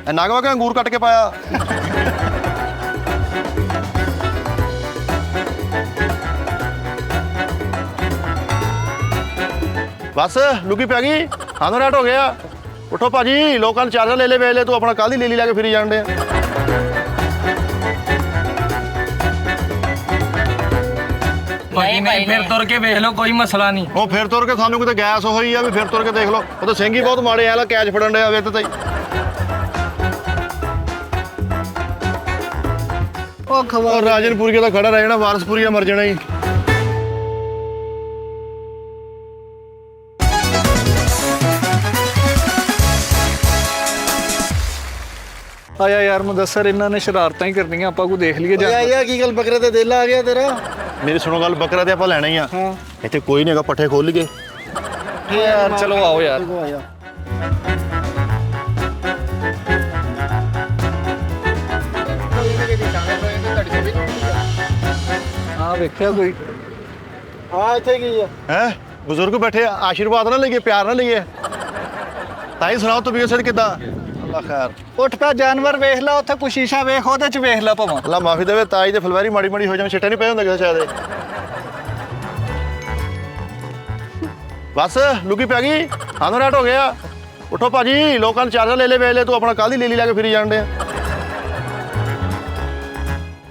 ਨਗ ਵਾ ਕੇ ਅੰਗੂਰ ਕੱਟ ਕੇ ਪਾਇਆ। ਬਸ ਲੁਕੀ ਪੈ ਗਈ, ਸਾਨੂੰ ਰੈਟ ਹੋ ਗਿਆ। ਉੱਠੋ ਭਾਜੀ, ਲੋਕਾਂ ਨੇ ਚਾਰਜਰ ਲੈ ਲੈ ਵੇਚ ਲੈ, ਤੂੰ ਆਪਣਾ ਕੱਲ੍ਹ ਦੀ ਲੈ ਕੇ ਫਿਰੀ ਜਾਣ ਡਿਆ। ਨਹੀਂ ਫਿਰ ਤੁਰ ਕੇ ਵੇਖ ਲਓ, ਕੋਈ ਮਸਲਾ ਨਹੀਂ। ਉਹ ਫਿਰ ਤੁਰ ਕੇ ਸਾਨੂੰ ਕਿਤੇ ਗੈਸ ਹੋਈ ਆ ਵੀ ਫਿਰ ਤੁਰ ਕੇ ਦੇਖ ਲਓ। ਉਹ ਤਾਂ ਸਿੰਘ ਹੀ ਬਹੁਤ ਮਾੜੇ ਆ, ਕੈਚ ਫੜਨ ਡਿਆ ਵੇ ਤੇ ਉਹ ਰਾਜਨਪੁਰੀ ਦਾ ਖੜਾ ਰਹਿ ਜਾਣਾ, ਵਾਰਸਪੁਰੀ ਮਰ ਜਾਣਾ ਹੀ। ਆਇਆ ਯਾਰ ਮੁਦੱਸਰ, ਇਹਨਾਂ ਨੇ ਸ਼ਰਾਰਤਾਂ ਹੀ ਕਰਨੀਆਂ, ਆਪਾਂ ਕੋ ਦੇਖ ਲਈਏ ਜਾ। ਯਾਰ ਕੀ ਗੱਲ ਬੱਕਰੇ ਤੇ ਦਿਲ ਆ ਗਿਆ ਤੇਰਾ? ਮੇਰੀ ਸੁਣੋ ਗੱਲ, ਬੱਕਰਾ ਤੇ ਆਪਾਂ ਲੈਣਾ ਹੀ ਆ। ਹਾਂ ਇੱਥੇ ਕੋਈ ਨਹੀਂ ਹੈਗਾ, ਪੱਠੇ ਖੋਲ ਲਈਏ। ਯਾਰ ਚਲੋ ਆਓ ਯਾਰ। ਆ ਵੇਖਿਆ ਕੋਈ? ਹਾਂ ਇੱਥੇ ਕੀ ਆ? ਹੈ ਬਜ਼ੁਰਗ ਬੈਠੇ ਆ, ਆਸ਼ੀਰਵਾਦ ਨਾ ਲਈਏ, ਪਿਆਰ ਨਾ ਲਈਏ। ਤਾਈ ਸੁਣਾਓ ਤਬੀਅਤ ਸੜ ਕਿੱਦਾਂ? ਅੱਲਾ ਖੈਰ। ਉੱਠ ਪਿਆ ਜਾਨਵਰ ਵੇਖ ਲਾ, ਉੱਥੇ ਕੋਈ ਸ਼ੀਸ਼ਾ ਵੇਖ, ਉਹਦੇ ਚ ਵੇਖ ਲਾ ਭਾਵਾਂ। ਅੱਲਾ ਮਾਫੀ ਦੇਵੇ, ਤਾਈ ਦੇ ਫਲਵਾਰੀ ਮਾੜੀ ਮਾੜੀ ਹੋ ਜਾਵੇ, ਛਿੱਟਾ ਨਹੀਂ ਪਿਆ ਹੁੰਦਾ ਕਿਸੇ ਸ਼ਾਇਦ। ਬਸ ਲੁਕੀ ਪੈ ਗਈ, ਸਾਨੂੰ ਰੈਟ ਹੋ ਗਿਆ। ਉੱਠੋ ਭਾਜੀ, ਲੋਕਾਂ ਨੇ ਚਾਰਜਰ ਲੈ ਲੈ ਵੇਚ ਲੈ, ਤੂੰ ਆਪਣਾ ਕੱਲ੍ਹ ਦੀ ਲੈ ਕੇ ਫਿਰੀ ਜਾਣ ਡਿਆ।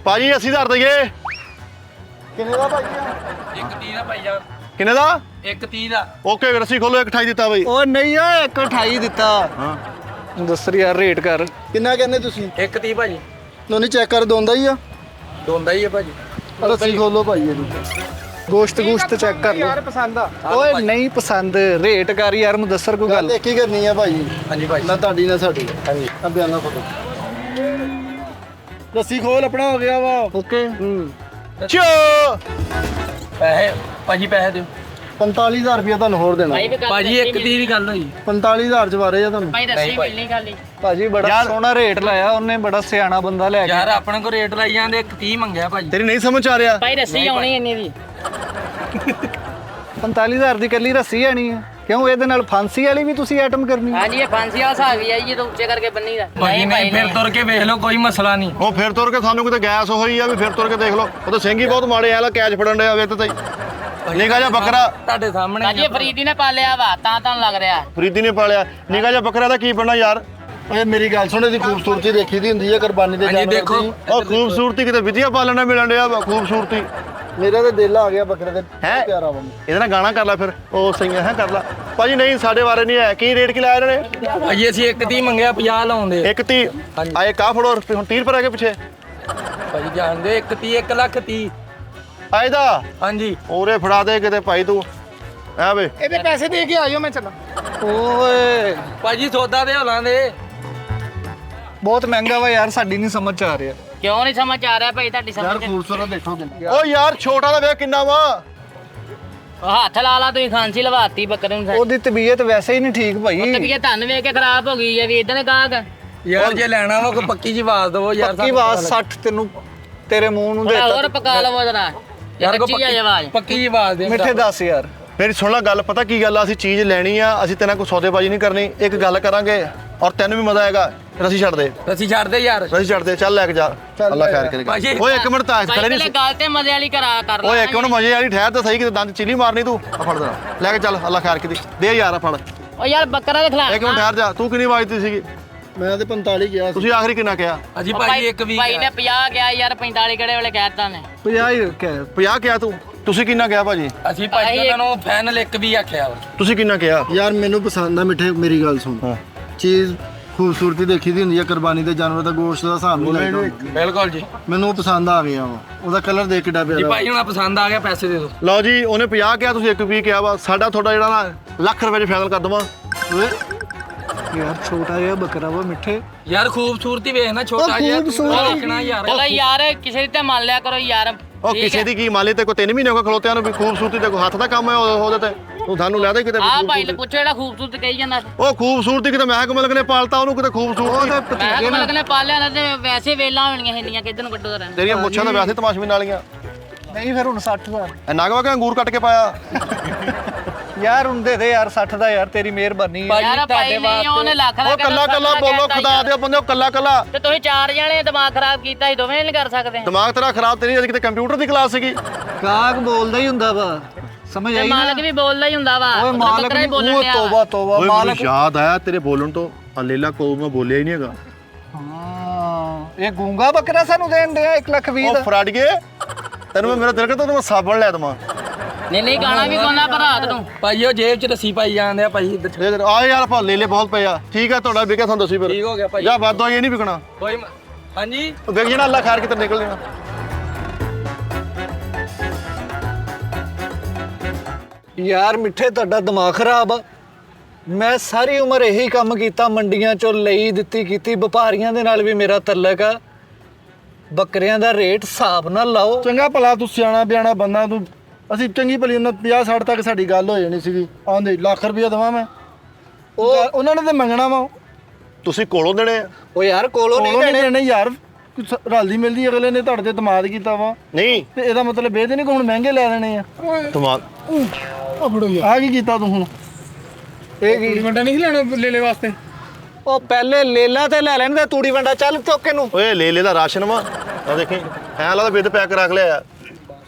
ਭਾਜੀ 80,000 ਦਈਏ। ਕਿੰਨੇ ਦਾ ਭਾਈ? 130 ਦਾ ਭਾਈ ਜਾਨ। ਕਿੰਨੇ ਦਾ? 130 ਦਾ। ਓਕੇ ਰੱਸੀ ਖੋਲੋ, 128 ਦਿੱਤਾ ਬਈ। ਉਹ ਨਹੀਂ ਓਏ, 128 ਦਿੱਤਾ। ਹਾਂ ਮੁਦੱਸਰ ਯਾਰ ਰੇਟ ਕਰ। ਕਿੰਨਾ ਕਹਿੰਦੇ ਤੁਸੀਂ? 130 ਭਾਜੀ। ਨੋਨੀ ਚੈੱਕ ਕਰ, ਦੋਂਦਾ ਹੀ ਆ। ਦੋਂਦਾ ਹੀ ਹੈ ਭਾਜੀ। ਰੱਸੀ ਖੋਲੋ ਭਾਈ ਇਹਦੀ। ਗੋਸ਼ਤ ਚੈੱਕ ਕਰ ਲਓ ਯਾਰ, ਪਸੰਦ ਆ? ਓਏ ਨਹੀਂ ਪਸੰਦ, ਰੇਟ ਕਰ ਯਾਰ ਮੁਦੱਸਰ, ਕੋਈ ਗੱਲ। ਇੱਕ ਹੀ ਕਰਨੀ ਆ ਭਾਈ। ਹਾਂਜੀ ਭਾਈ। ਨਾ ਤੁਹਾਡੀ ਨਾ ਸਾਡੀ। ਹਾਂਜੀ। ਆ ਬਿਆਨਾ ਫੋਟੋ। ਰੱਸੀ ਖੋਲ, ਆਪਣਾ ਹੋ ਗਿਆ ਵਾ। ਓਕੇ। ਚੋ ਪੈਸੇ ਭਾਜੀ, ਪੈਸੇ ਦਿਓ 45,000 ਰੁਪਇਆ ਤੁਹਾਨੂੰ ਹੋਰ ਦੇਣਾ। ਭਾਜੀ। 130 ਦੀ ਗੱਲ ਹੋਈ। 45,000 ਚ ਵਾਰੇ ਆ ਤੁਹਾਨੂੰ। ਭਾਈ ਰੱਸੀ ਮਿਲਣੀ ਖਾਲੀ। ਭਾਜੀ ਬੜਾ ਸੋਹਣਾ ਰੇਟ ਲਾਇਆ ਉਹਨੇ, ਬੜਾ ਸਿਆਣਾ ਬੰਦਾ ਲੈ ਯਾਰ ਗਿਆ। ਆਪਣੇ ਕੋ ਰੇਟ ਲਾਈ ਜਾਂਦੇ, 130 ਮੰਗਿਆ ਭਾਜੀ। ਤੇਰੀ ਨਹੀਂ ਸਮਝ ਆ ਰਿਹਾ? ਭਾਈ ਰੱਸੀ ਆਉਣੀ ਇੰਨੀ ਦੀ। 45,000 ਦੀ ਕੱਲੀ ਰੱਸੀ ਆਣੀ ਹੈ ਕਿਉਂ? ਇਹਦੇ ਨਾਲ ਫਾਂਸੀ ਵਾਲੀ ਵੀ ਤੁਸੀਂ ਆਈਟਮ ਕਰਨੀ? ਹਾਂਜੀ ਇਹ ਫਾਂਸੀ ਵਾਲਾ ਹਿਸਾਬ ਹੀ ਆ ਜੀ, ਜਦੋਂ ਉੱਚੇ ਕਰਕੇ ਬੰਨੀ ਦਾ। ਭਾਜੀ ਨਹੀਂ ਫਿਰ ਤੁਰ ਕੇ ਵੇਖ ਲਓ, ਕੋਈ ਮਸਲਾ ਨਹੀਂ। ਉਹ ਫਿਰ ਤੁਰ ਕੇ ਸਾਨੂੰ ਕਿਤੇ ਗੈਸ ਹੋਈ ਆ ਵੀ ਫਿਰ ਤੁਰ ਕੇ ਦੇਖ ਲਓ। ਉਹ ਤਾਂ ਸਿੰਘ ਹੀ ਬਹੁਤ ਮਾੜੇ ਆ, ਕੈਚ ਫੜਨ ਡਿਆ ਵੇ ਤੇ ਨਿਕਾ ਜਿਹਾ ਬੱਕਰਾ। ਤੁਹਾਡੇ ਸਾਹਮਣੇ ਭਾਜੀ ਇਹ ਫਰੀਦੀ ਨੇ ਪਾਲਿਆ ਵਾ, ਤਾਂ ਤੁਹਾਨੂੰ ਲੱਗ ਰਿਹਾ। ਫਰੀਦੀ ਨੇ ਪਾਲਿਆ ਨਿਕਾ ਜਿਹਾ ਬੱਕਰਾ ਦਾ ਕੀ ਬਣਨਾ ਯਾਰ? ਓਏ ਮੇਰੀ ਗੱਲ ਸੁਣ, ਇਹਦੀ ਖੂਬਸੂਰਤੀ ਦੇਖੀ ਦੀ ਹੁੰਦੀ ਹੈ ਕੁਰਬਾਨੀ ਦੇ ਹਾਂਜੀ ਜਾਨਵਰ ਦੇਖੋ। ਦੀ। ਉਹ ਖੂਬਸੂਰਤੀ ਕਿਤੇ ਵਿਧੀਆ ਪਾਲਣਾ ਮਿਲਣ ਡਿਆ ਵਾ, ਖੂਬਸੂਰਤੀ। ਮੇਰਾ ਤੇ ਦਿਲ ਆ ਗਿਆ ਬੱਕਰੇ ਤੇ। ਹੈਂ? ਪਿਆਰਾ ਵਾ। ਇਹਦੇ ਨਾਲ ਗਾਣਾ ਕਰ ਲੈ ਫਿਰ। ਉਹ ਸਹੀ ਹੈ ਕਰ ਲੈ ਭਾਜੀ। ਨਹੀਂ ਸਾਡੇ ਬਾਰੇ ਨਹੀਂ ਹੈ। ਕੀ ਰੇਟ ਕੀ ਲਾਇਆ ਇਹਨਾਂ ਨੇ? ਭਾਜੀ ਅਸੀਂ 130 ਮੰਗਿਆ, 50 ਲਾਉਂਦੇ 130। ਹਾਂਜੀ। ਆਏ ਕਾ ਫੜੋ ਹੁਣ 30 ਰੁਪਏ ਰਹਿ ਗਏ ਪਿੱਛੇ। ਭਾਜੀ ਜਾਣਦੇ 130, 1,30,000। ਆਏ ਦਾ ਹਾਂਜੀ। ਉਹਰੇ ਫੜਾ ਦੇ ਕਿਤੇ ਭਾਈ ਤੂੰ। ਐ ਵੇ ਇਹਦੇ ਪੈਸੇ ਦੇ ਕੇ ਆਇਓ, ਮੈਂ ਚੱਲਾਂ। ਓਏ ਭਾਜੀ ਸੌਦਾ ਦੇ ਹੋਲਾਂ ਦੇ। ਬਹੁਤ ਮਹਿੰਗਾ ਵਾ ਯਾਰ, ਸਾਡੀ ਨਹੀਂ ਸਮਝ ਚ ਆ ਰਿਹਾ। ਕਿਉਂ ਨਹੀਂ ਸਮਝ ਆ ਰਿਹਾ ਭਾਈ ਤੁਹਾਡੀ ਯਾਰ ਸਮਝ? ਖੂਬਸੂਰਤ ਦੇਖੋ ਕਿੰਨੀ। ਓ ਯਾਰ ਛੋਟਾ ਦਾ ਵੇਖ ਕਿੰਨਾ ਵਾ। ਉਹ ਹੱਥ ਲਾ ਲਾ, ਤੁਸੀਂ ਖਾਂਸੀ ਲਵਾਤੀ ਬੱਕਰੇ ਨੂੰ। ਉਹਦੀ ਤਬੀਅਤ ਵੈਸੇ ਹੀ ਨਹੀਂ ਠੀਕ ਭਾਈ। ਤਬੀਅਤ ਤੁਹਾਨੂੰ ਵੇਖ ਕੇ ਖਰਾਬ ਹੋ ਗਈ ਹੈ ਵੀ ਇਦਾਂ ਦੇ ਗਾਹਕ। ਯਾਰ ਜੇ ਲੈਣਾ ਵਾ ਕੋਈ ਪੱਕੀ ਜੀ ਆਵਾਜ਼ ਦਵੋ ਯਾਰ। ਪੱਕੀ ਆਵਾਜ਼ 60 ਤੈਨੂੰ ਤੇਰੇ ਮੂੰਹ ਨੂੰ ਹੋਰ ਦੇਤਾ। ਪਕਾ ਲਵੋ ਜਰਾ ਯਾਰ ਕੋਈ ਕੱਚੀ ਆ ਆਵਾਜ਼। ਪੱਕੀ ਜੀ ਆਵਾਜ਼ ਦੇ। ਮਿੱਠੇ ਦੱਸ ਯਾਰ। ਮੇਰੀ ਸੁਣ ਲੈ ਗੱਲ, ਪਤਾ ਕੀ ਗੱਲ ਆ? ਅਸੀਂ ਚੀਜ਼ ਲੈਣੀ ਆ, ਅਸੀਂ ਤੇਨਾਂ ਕੋਈ ਸੌਦੇਬਾਜ਼ੀ ਨਹੀਂ ਕਰਨੀ। ਇੱਕ ਗੱਲ ਕਰਾਂਗੇ ਔਰ ਤੈਨੂੰ ਵੀ ਮਜ਼ਾ ਆਏਗਾ। ਰੱਸੀ ਛੱਡ ਦੇ, ਅਸੀਂ ਛੱਡ ਦੇ ਯਾਰ। ਰੱਸੀ ਛੱਡ ਦੇ, ਚੱਲ ਲੈ ਕੇ ਜਾ। ਅੱਲਾ ਖੈਰ ਕਰੇਗਾ। ਭਾਜੀ। ਓਏ ਇੱਕ ਮਿੰਟ ਤਾਂ ਭਾਈ ਖੜੇ ਪਹਿਲੇ ਨਹੀਂ। ਗੱਲ ਤੇ ਮਜ਼ੇ ਵਾਲੀ ਕਰ ਓਏ ਇੱਕ ਮਿੰਟ ਮਜ਼ੇ ਵਾਲੀ ਠਹਿਰ ਤਾਂ ਸਹੀ, ਕਿਤੇ ਦੰਦ ਚਿਲੀ ਮਾਰਨੀ ਤੂੰ। ਆ ਫੜ ਦੇ ਲੈ ਕੇ ਚੱਲ। ਅੱਲਾ ਖੈਰ ਕਰੀ ਦੇ ਯਾਰ। ਆ ਫੜ। ਓ ਯਾਰ ਬੱਕਰਾ ਦੇ ਖਿਲਾਫ ਇੱਕ ਮਿੰਟ ਠਹਿਰ ਜਾ। ਤੂੰ ਕਿੰਨੀ ਵਾਜਦੀ ਸੀਗੀ? ਮੈਂ ਤੇ 45 ਗਿਆ ਸੀ। ਤੁਸੀਂ ਆਖਰੀ ਕਿੰਨਾ ਕਿਹਾ? ਅਜੀ ਭਾਜੀ ਇੱਕ ਵੀ ਭਾਈ ਨੇ 50 ਗਿਆ ਯਾਰ, 45 ਕਿਹੜੇ ਵੇਲੇ ਕਹਿਤਾ ਨੇ? 50 ਹੀ ਰੱਖਿਆ। 50 ਕਿਹਾ ਤੂੰ? ਤੁਸੀਂ ਕਿੰਨਾ ਕਿਹਾ ਭਾਜੀ? ਅਸੀਂ ਭਾਜੀ ਉਹਨਾਂ ਨੂੰ ਫਾਈਨਲ ਇੱਕ ਵੀ ਆਖਿਆ ਵਾ। ਤੁਸੀਂ ਕਿੰਨਾ ਕਿਹਾ? ਯਾਰ ਮੈਨੂੰ ਪਸੰਦ ਆ ਮਿੱਠੇ, ਮੇਰੀ ਗੱਲ ਸੁਣ। ਹਾਂ। ਚੀਜ਼ ਖੂਬਸੂਰਤੀ ਦੇਖੀ ਦੀ ਹੁੰਦੀ ਹੈ, ਕੁਰਬਾਨੀ ਦੇ ਜਾਨਵਰ ਦਾ ਗੋਸ਼ਤ ਦਾ ਹਿਸਾਬ ਨਹੀਂ ਲੱਗਦਾ। ਬਿਲਕੁਲ ਜੀ। ਮੈਨੂੰ ਪਸੰਦ ਆ ਗਿਆ ਵਾ, ਉਹਦਾ ਕਲਰ ਦੇਖ ਕਿੱਡਾ ਜੀ ਪਿਆਰਾ। ਭਾਈ ਹੁਣ ਪਸੰਦ ਆ ਗਿਆ, ਪੈਸੇ ਦੇ ਦਿਓ। ਲਓ ਜੀ, ਉਹਨੇ 50 ਕਿਹਾ, ਤੁਸੀਂ 1 ਵੀ ਕਿਹਾ ਵਾ। ਸਾਡਾ ਤੁਹਾਡਾ ਜਿਹੜਾ ਨਾ ਲੱਖ ਰੁਪਏ 'ਚ ਫਾਈਨਲ ਕਰ ਦਵਾਂ। ਓਏ ਯਾਰ ਛੋਟਾ ਜਿਹਾ ਬੱਕਰਾ ਵਾ ਮਿੱਠੇ। ਯਾਰ ਖੂਬਸੂਰਤੀ ਵੇਖ ਨਾ, ਛੋਟਾ ਜਿਹਾ ਤੂੰ ਦੇਖਣਾ ਯਾਰ। ਚਲੋ ਯਾਰ ਕਿਸੇ ਦੀ ਤੇ ਮੰਨ ਲਿਆ ਕਰੋ ਯਾਰ। ਉਹ ਕਿਸੇ ਦੀ ਕੀ ਮਾਲੇ ਤੇ ਕੋਈ 3 ਮਹੀਨੇ ਹੋ ਗਏ ਖਲੋਤਿਆਂ ਨੂੰ ਵੀ ਖੂਬਸੂਰਤੀ ਤੇ ਕੋਈ ਹੱਥ ਦਾ ਕੰਮ ਹੈ ਉਹਦੇ ਤੇ। ਤੂੰ ਸਾਨੂੰ ਲੈ ਦੇ ਕਿਤੇ ਆ ਭਾਈ ਨੇ ਪੁੱਛੋ ਜਿਹੜਾ ਖੂਬਸੂਰਤ ਕਹੀ ਜਾਂਦਾ। ਉਹ ਖੂਬਸੂਰਤੀ ਕਿਤੇ ਮਹਿਕ ਮਲਕ ਨੇ ਪਾਲਤਾ ਉਹਨੂੰ, ਕਿਤੇ ਖੂਬਸੂਰਤੀ। ਮੈਂ ਕਿਹਾ ਮਲਕ ਨੇ ਪਾਲਿਆ ਨਾ ਤੇ ਵੈਸੇ ਵੇਲਾਂ ਹੋਣੀਆਂ ਇੰਨੀਆਂ, ਕਿੱਧਰ ਨੂੰ ਕੱਢੋ ਰਹਿਣ। ਤੇਰੀਆਂ ਮੁੱਛਾਂ ਤਾਂ ਵੈਸੇ ਤਮਾਸ਼ਬੀਨ ਵਾਲੀਆਂ। ਨਹੀਂ ਫਿਰ ਹੁਣ 60,000। ਨਗ ਵਾ ਕੇ ਅੰਗੂਰ ਕੱਟ ਕੇ ਪਾਇਆ। ਯਾਰ ਹੁਣ ਦੇ ਦੇ ਯਾਰ 60 ਦਾ ਯਾਰ ਤੇਰੀ ਮਿਹਰਬਾਨੀ ਆ। ਯਾਰ ਭਾਈ ਨਹੀਂ ਉਹਨੇ ਲੱਖ ਦਾ ਉਹ ਕੱਲਾ ਕੱਲਾ ਬੋਲੋ ਖੁਦਾ ਦੇ ਬੰਦੇ, ਉਹ ਕੱਲਾ ਕੱਲਾ ਤੇ ਤੁਸੀਂ 4 ਜਣੇ ਦਿਮਾਗ ਖਰਾਬ ਕੀਤਾ ਸੀ, ਦੋਵੇਂ ਨਹੀਂ ਕਰ ਸਕਦੇ। ਦਿਮਾਗ ਤੇਰਾ ਖਰਾਬ, ਤੇਰੀ ਅੱਜ ਕਿਤੇ ਕੰਪਿਊਟਰ ਦੀ ਕਲਾਸ ਸੀਗੀ। ਗਾਹਕ ਬੋਲਦਾ ਹੀ ਹੁੰਦਾ ਵਾ, ਸਮਝ ਤੇ ਆਈ ਨਾ? ਮਾਲਕ ਵੀ ਬੋਲਦਾ ਹੀ ਹੁੰਦਾ ਵਾ। ਓਏ ਮਾਲਕ ਬੱਕਰਾ ਵੀ ਹੀ ਬੋਲਣ ਉਹ ਡਿਆ ਵਾ। ਤੋਬਾ ਤੋਬਾ ਓਏ ਮੈਨੂੰ ਮਾਲਕ। ਯਾਦ ਆਇਆ ਤੇਰੇ ਬੋਲਣ ਤੋਂ, ਆ ਲੇਲਾ ਕੋ ਮੈਂ ਬੋਲਿਆ ਹੀ ਨਹੀਂ ਹੈਗਾ। ਹਾਂ ਇਹ ਗੂੰਗਾ ਬੱਕਰਾ ਸਾਨੂੰ ਦੇਣ ਡਿਆ 1,20,000 ਉਹ ਦਾ। ਫਰਾਡੀਏ, ਤੈਨੂੰ ਮੇਰਾ ਦਿਲ ਕਰਦਾ ਤੈਨੂੰ ਸਾਬਣ ਲੈ ਦਵਾਂ। ਨਹੀਂ ਗਾਣਾ ਵੀ ਗਾਉਣਾ ਪਰ ਰਾਤ ਨੂੰ। ਭਾਈ ਉਹ ਜੇਬ 'ਚ ਰੱਸੀ ਪਾਈ ਜਾਂਦੇ ਆ ਭਾਈ। ਆ ਯਾਰ ਆਪਾਂ ਲੇਲੇ ਬਹੁਤ ਪਏ ਆ। ਠੀਕ ਆ ਤੁਹਾਡਾ ਵਿਕਿਆ, ਤੁਹਾਨੂੰ ਦੱਸੀ ਫਿਰ। ਠੀਕ ਹੋ ਗਿਆ ਭਾਈ। ਜਾ ਵਾਦੋਂ ਇਹ ਨਹੀਂ ਵਿਕਣਾ। ਕੋਈ ਹਾਂਜੀ ਵਿਕ ਜਾਣਾ, ਅੱਲਾ ਖੈਰ ਕਿਤੇ ਨਿਕਲ ਜਾਣਾ। ਯਾਰ ਮਿੱਠੇ ਤੁਹਾਡਾ ਦਿਮਾਗ ਖਰਾਬ ਆ। ਮੈਂ ਸਾਰੀ ਉਮਰ ਇਹੀ ਕੰਮ ਕੀਤਾ, ਮੰਡੀਆਂ ਚੋਂ ਲਈ ਦਿੱਤੀ ਕੀਤੀ, ਵਪਾਰੀਆਂ ਦੇ ਨਾਲ ਵੀ ਮੇਰਾ ਤਲਕ ਆ। ਬੱਕਰਿਆਂ ਦਾ ਰੇਟ ਹਿਸਾਬ ਨਾਲ ਲਾਓ। ਚੰਗਾ ਭਲਾ ਤੂੰ ਸਿਆਣਾ ਬਿਆਣਾ ਬੰਦਾ, ਤੂੰ ਅਸੀਂ ਚੰਗੀ ਭਲੀ ਉਹਨਾਂ 50-60 ਤੱਕ ਸਾਡੀ ਗੱਲ ਹੋ ਜਾਣੀ ਸੀਗੀ। ਆਂਦੇ ਲੱਖ ਰੁਪਇਆ ਦੇਵਾਂ ਮੈਂ, ਉਹਨਾਂ ਨੇ ਤੇ ਮੰਗਣਾ ਵਾ। ਤੁਸੀਂ ਕੋਲੋਂ ਦੇਣੇ ਆ? ਉਹ ਯਾਰ ਕੋਲੋਂ ਨਹੀਂ ਨਹੀਂ ਦੇਣੇ। ਦੇਣੇ ਯਾਰ, ਰਲਦੀ ਮਿਲਦੀ ਅਗਲੇ ਨੇ ਤੁਹਾਡੇ ਤੇ ਦਮਾਦ ਕੀਤਾ ਵਾ, ਨਹੀਂ ਤੇ ਇਹਦਾ ਮਤਲਬ ਇਹ ਤੇ ਨਹੀਂ ਕਿ ਹੁਣ ਮਹਿੰਗੇ ਲੈ ਲੈਣੇ ਆ। ਦਿਮਾਗ ਆ ਕੀ ਕੀਤਾ ਤੂੰ ਹੁਣ? ਇਹ ਕੀ ਵੰਡਾ ਨਹੀਂ ਲੈਣਾ ਲੇਲੇ ਵਾਸਤੇ? ਉਹ ਪਹਿਲੇ ਲੇਲਾ ਤੇ ਲੈ ਲੈਣ ਦੇ ਤੂੜੀ ਵੰਡਾ, ਚੱਲ ਚੁੱਕ ਨੂੰ। ਓਏ ਲੇਲੇ ਦਾ ਰਾਸ਼ਨ ਵਾ, ਆ ਦੇਖੀ ਐਂ ਲੱਗਦਾ ਬਿੱਦ ਪੈਕ ਰੱਖ ਲਿਆ।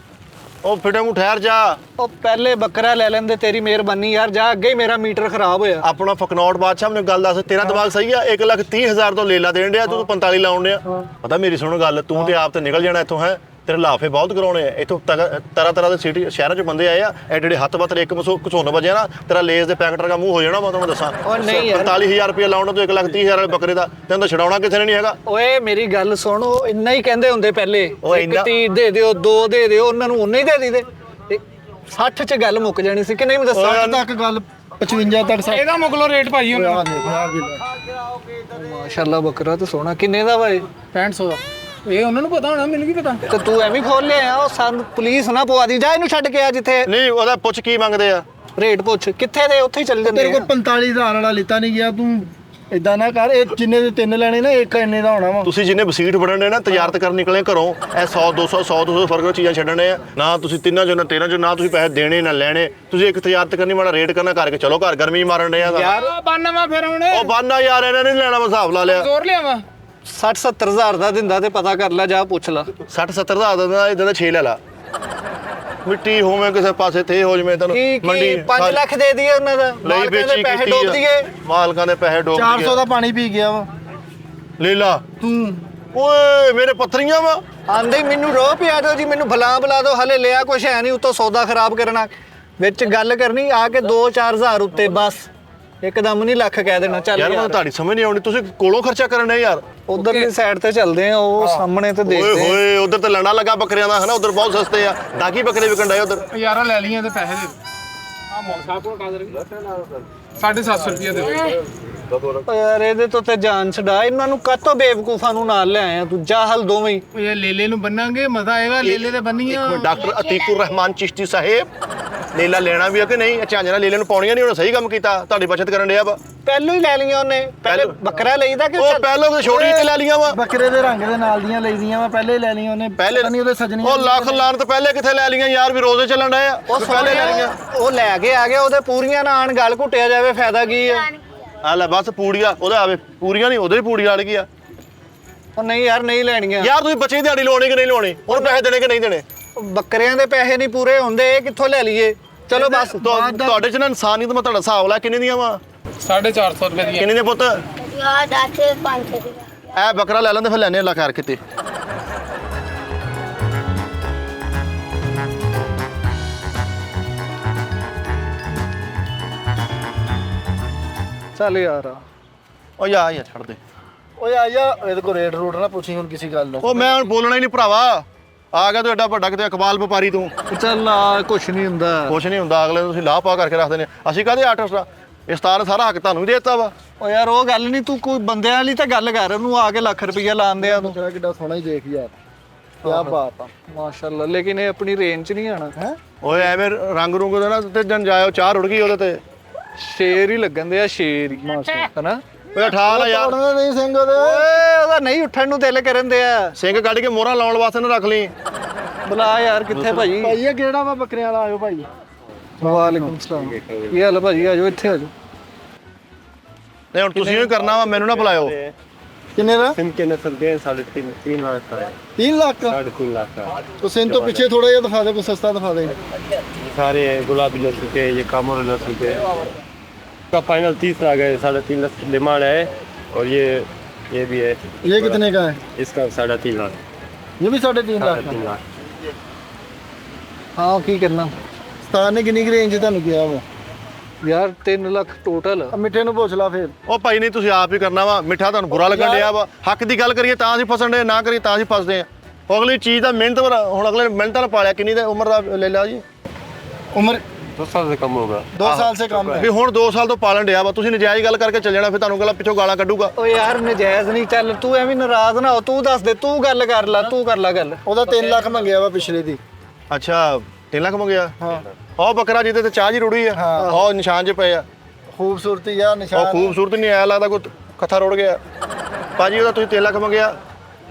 ਉਹ ਫਿਟੇ ਮੂੰਹ ਠਹਿਰ ਜਾ। ਉਹ ਪਹਿਲੇ ਬੱਕਰਾ ਲੈ ਲੈਂਦੇ, ਤੇਰੀ ਮਿਹਰਬਾਨੀ ਯਾਰ। ਜਾ ਅੱਗੇ ਹੀ ਮੇਰਾ ਮੀਟਰ ਖਰਾਬ ਹੋਇਆ। ਆਪਣਾ ਫਕਨੌਟ ਬਾਦਸ਼ਾਹ ਮੈਨੂੰ ਗੱਲ ਦੱਸ, ਤੇਰਾ ਦਿਮਾਗ ਸਹੀ ਆ? 1,30,000 ਤੋਂ ਲੇਲਾ ਦੇਣ ਡਿਆ, ਤੂੰ 45 ਲਾਉਣ ਡਿਆ। ਪਤਾ ਮੇਰੀ ਸੁਣ ਗੱਲ, ਤੂੰ ਤੇ ਆਪ ਤੇ ਨਿਕਲ ਜਾਣਾ ਇੱਥੋਂ ਹੈ। ਤੇਰੇ ਲਾਫੇ ਬਹੁਤ ਕਰਾਉਣੇ ਆ ਇੱਥੋਂ। ਤਰ੍ਹਾਂ ਦੇ ਸਿਟੀ ਸ਼ਹਿਰਾਂ 'ਚ ਬੰਦੇ ਆਏ ਆ, ਐਡੇ ਹੱਥ ਬੱਤ ਇੱਕ ਘਸੁੰਨ ਵਜਿਆ ਨਾ, ਤੇਰਾ ਲੇਸ ਦੇ ਪੈਕਟ ਦਾ ਮੂੰਹ ਹੋ ਜਾਣਾ। ਮੈਂ ਤੁਹਾਨੂੰ ਦੱਸਾਂ, ਉਹ ਨਹੀਂ ਯਾਰ। 45,000 ਰੁਪਏ ਲਾਉਣਾ ਤੂੰ 1,30,000 ਵਾਲੇ ਬੱਕਰੇ ਦਾ, ਤੈਨੂੰ ਤਾਂ ਛਡਾਉਣਾ ਕਿਸੇ ਨੇ ਨਹੀਂ ਹੈਗਾ। ਓਏ ਮੇਰੀ ਗੱਲ ਸੁਣ, ਉਹ ਇੰਨਾ ਹੀ ਕਹਿੰਦੇ ਹੁੰਦੇ ਪਹਿਲੇ, ਉਹ ਇੱਕ ਇੰਨਾ- 30 ਦੇ ਦਿਓ, 2 ਦੇ ਦਿਓ, ਉਹਨਾਂ ਨੂੰ ਉਨੇ ਹੀ ਦੇ ਦਈਦੇ। 60 ਚ ਗੱਲ ਮੁੱਕ ਜਾਣੀ ਸੀ ਕਿ ਨਹੀਂ? ਮੈਂ ਦੱਸਾਂ 60 ਤੱਕ ਗੱਲ, 55 ਤੱਕ ਸਭ। ਇਹਦਾ ਮੁਕਲੋ ਰੇਟ ਭਾਈ ਉਹਨਾਂ ਮਾਸ਼ਾਅੱਲਾ ਬੱਕਰਾ ਤਾਂ ਸੋਹਣਾ। ਕਿੰਨੇ ਦਾ ਵਾ ਇਹ? 6500 ਦਾ। ਇਹ ਉਹਨਾਂ ਨੂੰ ਪਤਾ ਹੋਣਾ, ਮੈਨੂੰ ਕੀ ਪਤਾ। ਤੇ ਤੂੰ ਐਵੇਂ ਖੋਲ ਲਿਆ। ਉਹ ਸਾਨੂੰ ਪੁਲਿਸ ਨਾ ਪਵਾ ਦੀ। ਜਾ ਇਹਨੂੰ ਛੱਡ ਕੇ ਆ ਜਿੱਥੇ ਨਹੀਂ ਉਹਦਾ ਪੁੱਛ ਕੀ ਮੰਗਦੇ ਆ। ਰੇਟ ਪੁੱਛ ਕਿੱਥੇ ਦੇ, ਉੱਥੇ ਹੀ ਚੱਲ ਜਾਂਦੇ ਤੇਰੇ ਕੋਲ 45,000 ਵਾਲਾ ਲਿੱਤਾ ਨਹੀਂ ਗਿਆ, ਤੂੰ ਇਦਾਂ ਨਾ ਕਰ। ਇਹ ਜਿੰਨੇ ਦੇ 3 ਲੈਣੇ ਨਾ, ਇੱਕ ਇੰਨੇ ਦਾ ਹੋਣਾ ਵਾ। ਤੁਸੀਂ ਜਿੰਨੇ ਵਸੀਟ ਬਣਨੇ ਨਾ, ਤਜਾਰਤ ਕਰਨ ਨਿਕਲੇ ਘਰੋਂ, ਇਹ 100-200 ਫਰਕ ਵਿੱਚ ਚੀਜ਼ਾਂ ਛੱਡਣੇ ਆ ਨਾ। ਤੁਸੀਂ ਤਿੰਨਾਂ ਚੋਂ ਨਾ 13 ਚੋਂ ਨਾ ਤੁਸੀਂ ਪੈਸੇ ਦੇਣੇ ਨਾ ਲੈਣੇ। ਤੁਸੀਂ ਇੱਕ ਤਜਾਰਤ ਕਰਨੀ, ਮਾੜਾ ਰੇਟ ਕਰਨਾ ਕਰਕੇ ਚਲੋ ਘਰ ਗਰਮੀ ਮਾਰਨ ਡਿਆ ਯਾਰ ਬਾਨਾ ਵਾ ਫਿਰ ਹੁਣ ਉਹ ਬਾਨਾ ਯਾਰ ਇਹਨਾਂ ਨੇ ਲੈਣਾ, ਮੈਂ ਹਿਸਾਬ ਲਾ ਲਿਆ। ਜ਼ੋਰ ਲਿਆਵਾ। 60-70 ਹਜ਼ਾਰ ਦਾ ਦਿੰਦਾ ਤੇ ਪਤਾ ਕਰ ਲੈ, ਜਾ ਪੁੱਛ ਲਾ। 60-70 ਦਾ ਦਿੰਦਾ, ਇਦਾਂ ਦਾ 6 ਲੈ ਲਾ। ਮਿੱਟੀ ਹੋਵੇਂ ਕਿਸੇ ਪਾਸੇ ਥੇ ਹੋ ਜਵੇਂ ਤੈਨੂੰ ਕੀ 5 ਲੱਖ ਦੇ ਦਈਏ ਉਹਨਾਂ ਦਾ, ਲਈ ਮਾਲਕਾਂ ਦੇ ਵੇਚੀ ਪੈਸੇ ਕੀਤੀ ਡੋਬ ਆ। ਦਈਏ। ਮਾਲਕਾਂ ਦੇ ਪੈਸੇ ਡੋਬ 400 ਦਾ ਪਾਣੀ ਪੀ ਗਿਆ ਵਾ ਲੈ ਲਾ ਤੂੰ। ਓਏ ਮੇਰੇ ਪੱਥਰੀਆਂ ਵਾ। ਆਂਦੇ ਹੀ ਮੈਨੂੰ ਰੋਹ ਪਿਆ ਦਿਓ ਜੀ, ਮੈਨੂੰ ਬੁਲਾ ਦਿਓ, ਹਲੇ ਲਿਆ ਕੁਛ ਹੈ ਨਹੀਂ, ਉੱਤੋਂ ਸੌਦਾ ਖਰਾਬ ਕਰਨਾ। ਵਿੱਚ ਗੱਲ ਕਰਨੀ ਆ ਕੇ 2-4 ਹਜ਼ਾਰ ਉੱਤੇ, ਬਸ ਇੱਕਦਮ ਨਹੀਂ ਲੱਖ ਕਹਿ ਦੇਣਾ। ਚੱਲ ਯਾਰ ਮੈਨੂੰ ਤੁਹਾਡੀ ਸਮਝ ਨਹੀਂ ਆਉਣੀ, ਤੁਸੀਂ ਕੋਲੋਂ ਖਰਚਾ ਕਰਨ ਡਏ ਯਾਰ। ਉਧਰਲੀ ਸਾਈਡ ਤੇ ਚੱਲਦੇ ਆ, ਉਹ ਸਾਹਮਣੇ ਤੇ ਓਏ ਦੇਖਦੇ ਆ। ਹੋਏ ਉਧਰ ਤੇ ਲੰਡਾ ਲੱਗਾ ਬੱਕਰਿਆਂ ਦਾ, ਹਨਾ? ਉਧਰ ਬਹੁਤ ਸਸਤੇ ਆ, ਡਾਕੀ ਬੱਕਰੇ ਵਿਕਣ ਡਏ ਉਧਰ। ਯਾਰਾ ਲੈ ਲਈਆਂ ਤੇ ਪੈਸੇ ਦੇ ਆ ਮੌਲ ਸਾਹਿਬ ਕੋਲ ਕਾਦਰ 750 ਰੁਪਏ ਦੇ ਓ ਯਾਰ ਇਹਦੇ ਤੋਂ ਤੇ ਜਾਨ ਛਡਾ। ਇਹਨਾਂ ਨੂੰ ਕਾਤੋਂ ਬੇਵਕੂਫਾਂ ਨੂੰ ਨਾਲ ਲੈ ਆਇਆ ਤੂੰ? ਜਾਹਲ ਦੋਵੇਂ ਹੀ। ਇਹ ਲੇਲੇ ਨੂੰ ਬੰਨਾਂਗੇ, ਮਜ਼ਾ ਆਏਗਾ। ਲੇਲੇ ਤੇ ਬੰਨੀਆਂ ਡਾਕਟਰ ਅਤੀਕੁਰ ਰਹਿਮਾਨ ਚਿਸ਼ਤੀ ਸਾਹਿਬ, ਲੇਲਾ ਲੈਣਾ ਵੀ ਆ ਕਿ ਨਹੀਂ? ਝਾਂਜਰਾ ਲੇਲੇ ਨੂੰ ਪਾਉਣੀਆਂ ਨਹੀਂ, ਉਹਨੇ ਸਹੀ ਕੰਮ ਕੀਤਾ, ਤੁਹਾਡੀ ਬਚਤ ਕਰਨ ਡਿਆ ਵਾ। ਪਹਿਲੋਂ ਹੀ ਲੈ ਲਈਆਂ ਉਹਨੇ। ਪਹਿਲੇ ਬੱਕਰਾ ਲਈਦਾ ਕਿ ਉਹ ਪਹਿਲਾਂ ਤਾਂ ਛੋਟੀ ਤੇ ਲੈ ਲਈਆਂ ਵਾ। ਬੱਕਰੇ ਦੇ ਰੰਗ ਦੇ ਨਾਲ ਦੀਆਂ ਲਈਆਂ ਵਾ, ਪਹਿਲੇ ਲੈ ਲਈਆਂ ਉਹਨੇ। ਪਹਿਲੇ ਨਹੀਂ ਉਹਦੇ ਸਜਣੀ। ਉਹ ਲੱਖ ਲਾਨਤ ਪਹਿਲੇ ਕਿੱਥੇ ਲੈ ਲਈਆਂ ਯਾਰ? ਵੀ ਰੋਜ਼ੇ ਚੱਲਣ ਡਏ ਆ, ਉਹ ਪਹਿਲੇ ਲੈ ਲਈਆਂ। ਉਹ ਲੈ ਕੇ ਆ ਗਿਆ, ਉਹਦੇ ਪੂਰੀਆਂ ਨਾ ਆਣ, ਗਲ ਘੁੱਟਿਆ ਜਾਵੇ, ਫਾਇਦਾ ਕੀ ਆ? ਆ ਲੈ ਬਸ ਪੂੜੀਆਂ ਉਹਦੇ ਆਵੇ, ਪੂਰੀਆਂ ਨਹੀਂ ਉਹਦੇ ਪੂੜੀ ਅੜ ਗਈ ਆ। ਉਹ ਨਹੀਂ ਯਾਰ, ਨਹੀਂ ਲੈਣੀਆਂ ਯਾਰ ਤੁਸੀਂ ਬੱਚੇ ਦੀ ਦਿਹਾੜੀ ਲਾਉਣੀ ਕਿ ਨਹੀਂ ਲਾਉਣੀ? ਉਹਨੂੰ ਪੈਸੇ ਦੇਣੇ ਕਿ ਨਹੀਂ ਦੇਣੇ? ਬੱਕਰਿਆਂ ਦੇ ਪੈਸੇ ਨਹੀਂ ਪੂਰੇ ਹੁੰਦੇ, ਇਹ ਕਿੱਥੋਂ ਲੈ ਲਈਏ? ਚਲੋ ਬਸ। ਤੁਹਾਡੇ ਚ ਨਾ ਇਨਸਾਨੀਅਤ, ਮੈਂ ਤੁਹਾਡਾ ਹਿਸਾਬ ਲਾ ਕਿੰਨੇ ਦੀਆਂ ਵਾ? 450 ਰੁਪਏ ਦੀਆਂ। ਕਿੰਨੇ ਦੇ ਪੁੱਤ? ਯਾਰ 10-500 ਦੀ। ਇਹ ਬੱਕਰਾ ਲੈ ਲੈਂਦੇ ਫਿਰ ਲੈਣੇ ਅੱਲਾ ਖੈਰ ਕਿਤੇ। ਚੱਲ ਯਾਰ। ਉਹ ਯਾ ਛੱਡ ਦੇ। ਓਏ ਆ ਜਾ, ਇਹਦੇ ਕੋਲ ਰੇਟ ਰੂਟ ਨਾ ਪੁੱਛੀ ਹੁਣ ਕਿਸੇ ਗੱਲ ਨੂੰ। ਉਹ ਮੈਂ ਹੁਣ ਬੋਲਣਾ ਹੀ ਨਹੀਂ ਭਰਾਵਾ, ਆ ਗਿਆ ਤੂੰ ਐਡਾ ਵੱਡਾ ਕਿਤੇ ਇਕਬਾਲ ਵਪਾਰੀ ਤੂੰ। ਚੱਲ ਆ, ਕੁਛ ਨਹੀਂ ਹੁੰਦਾ। ਕੁਛ ਨਹੀਂ ਹੁੰਦਾ, ਅਗਲੇ ਨੂੰ ਤੁਸੀਂ ਲਾਹ ਪਾ ਕਰਕੇ ਰੱਖਦੇ ਨੇ। ਅਸੀਂ ਕਾਹਦੇ ਆਰਟਿਸਟ ਆ? ਇਸ ਤਾਰ ਨੇ ਸਾਰਾ ਹੱਕ ਤੁਹਾਨੂੰ ਹੀ ਦੇ ਦਿੱਤਾ ਵਾ। ਓ ਯਾਰ ਉਹ ਗੱਲ ਨਹੀਂ, ਤੂੰ ਕੋਈ ਬੰਦਿਆਂ ਵਾਲੀ ਤਾਂ ਗੱਲ ਕਰ। ਉਹਨੂੰ ਆ ਕੇ ਲੱਖ ਰੁਪਈਆ ਲਾਉਂਦੇ ਆ ਤੂੰ। ਤੇਰਾ ਕਿੱਡਾ ਸੋਹਣਾ ਹੀ ਦੇਖ ਯਾਰ, ਕਿਆ ਬਾਤ ਆ। ਮਾਸ਼ਾਅੱਲਾ, ਲੇਕਿਨ ਇਹ ਆਪਣੀ ਰੇਂਜ 'ਚ ਨਹੀਂ ਆਣਾ। ਹੈ ਓਏ ਐਵੇਂ ਰੰਗ ਰੁੰਗ ਦਾ ਨਾ ਤੇ ਜਨ ਜਾਇਓ, ਚਾਹ ਰੁੜ ਗਈ ਉਹਦੇ ਤੇ। ਸ਼ੇਰ ਹੀ ਲੱਗਣ ਦੇ ਆ, ਸ਼ੇਰ ਹੀ ਹਨਾ। ਓਏ ਠਾ ਲਾ ਯਾਰ, ਉਹਦਾ ਨਹੀਂ ਸਿੰਘ ਉਹਦੇ। ਓਏ ਉਹਦਾ ਨਹੀਂ ਉੱਠਣ ਨੂੰ ਦਿਲ ਕਰਨ ਦੇ ਆ। ਸਿੰਘ ਕੱਢ ਕੇ ਮੋਹਰਾਂ ਲਾਉਣ ਵਾਸਤੇ ਨਾ ਰੱਖ ਲਈ। ਬੁਲਾ ਯਾਰ, ਕਿੱਥੇ ਭਾਜੀ? ਭਾਈ ਇਹ ਕਿਹੜਾ ਵਾ ਬੱਕਰਿਆਂ ਵਾਲਾ? ਆਇਓ ਭਾਈ। ਵਾਲੇਕੁਮ ਸਲਾਮ। ਕੀ ਹਾਲ ਹੈ ਭਾਜੀ? ਆਜੋ ਇੱਥੇ ਆਜੋ। ਨਹੀਂ ਹੁਣ ਤੁਸੀਂ ਹੀ ਕਰਨਾ ਵਾ, ਮੈਨੂੰ ਨਾ ਬੁਲਾਇਓ। ਕਿੰਨੇ ਦਾ? इनके नस्ल के 3.5 लाख का है। 3 ਲੱਖ का? 3.5 लाख का। तो सिंध तो पीछे थोड़ा जिहा दिखा दे, कोई सस्ता दिखा दे। सारे गुलाबी नस्ल के, ये कामर नस्ल के का फाइनल 30 आ गए। 3.5 लाख डिमांड है। और ये भी है। ये कितने का है? इसका 3.5 लाख। ये भी 3.5 लाख का? 3.5 लाख। ਹਾਂ ਕੀ ਕਰਨਾ ਸਤਾਨ ਨੇ ਕਿੰਨੀ ਰੇਂਜ ਤੁਹਾਨੂੰ ਕਿਹਾ ਵਾ? ਯਾਰ 3 ਲੱਖ ਟੋਟਲ। ਮਿੱਠੇ ਨੂੰ ਪੁੱਛ ਲਾ ਫਿਰ। ਉਹ ਭਾਈ ਨਹੀਂ ਤੁਸੀਂ ਆਪ ਹੀ ਕਰਨਾ ਵਾ। ਮਿੱਠਾ ਤੁਹਾਨੂੰ ਬੁਰਾ ਲੱਗਣ ਡਿਆ ਵਾ। ਹੱਕ ਦੀ ਗੱਲ ਕਰੀਏ ਤਾਂ ਅਸੀਂ ਫਸਣ ਡੇ, ਨਾ ਕਰੀਏ ਤਾਂ ਅਸੀਂ ਫਸਦੇ ਆ। ਉਹ ਅਗਲੀ ਚੀਜ਼ ਦਾ ਮਿਹਨਤ ਹੁਣ ਅਗਲੇ ਮਿਹਨਤ ਨਾਲ ਪਾਲਿਆ। ਕਿੰਨੀ ਦਾ ਉਮਰ ਦਾ ਲੈ ਲਿਆ ਜੀ? ਉਮਰ 2 साल से कम होगा। 2 ਸਾਲ ਸੇ ਕਮ ਹੈ। ਵੀ ਹੁਣ 2 ਸਾਲ ਤੋਂ ਪਾਲਣ ਡਿਆ ਵਾ। ਤੁਸੀਂ ਨਜਾਇਜ਼ ਗੱਲ ਕਰਕੇ ਚੱਲ ਜਾਣਾ, ਫਿਰ ਤੁਹਾਨੂੰ ਗਲਾ ਪਿੱਛੋਂ ਗਾਲਾਂ ਕੱਢੂਗਾ। ਓ ਯਾਰ ਨਜਾਇਜ਼ ਨਹੀਂ। ਚੱਲ ਤੂੰ ਐਵੇਂ ਨਾਰਾਜ਼ ਨਾ ਹੋ। ਤੂੰ ਦੱਸ ਦੇ, ਤੂੰ ਗੱਲ ਕਰ ਲੈ, ਤੂੰ ਕਰ ਲੈ ਗੱਲ। ਉਹਦਾ 3 ਲੱਖ ਮੰਗਿਆ ਵਾ ਪਿਛਲੇ ਦੀ। ਅੱਛਾ 3 ਲੱਖ ਮੰਗਿਆ? ਹਾਂ। ਉਹ ਬੱਕਰਾ ਜਿਹਦੇ ਤੇ ਚਾਹ ਜੀ ਰੁੜੀ ਆ, ਉਹ ਨਿਸ਼ਾਨ 'ਚ ਪਏ ਆ। ਖੂਬਸੂਰਤੀ ਆ ਉਹ ਨਿਸ਼ਾਨ। ਖੂਬਸੂਰਤ ਨਹੀਂ ਆਇਆ, ਲੱਗਦਾ ਕੋਈ ਕੱਥਾ ਰੁੜ ਗਿਆ। ਭਾਜੀ ਉਹਦਾ ਤੁਸੀਂ 3 ਲੱਖ ਮੰਗਿਆ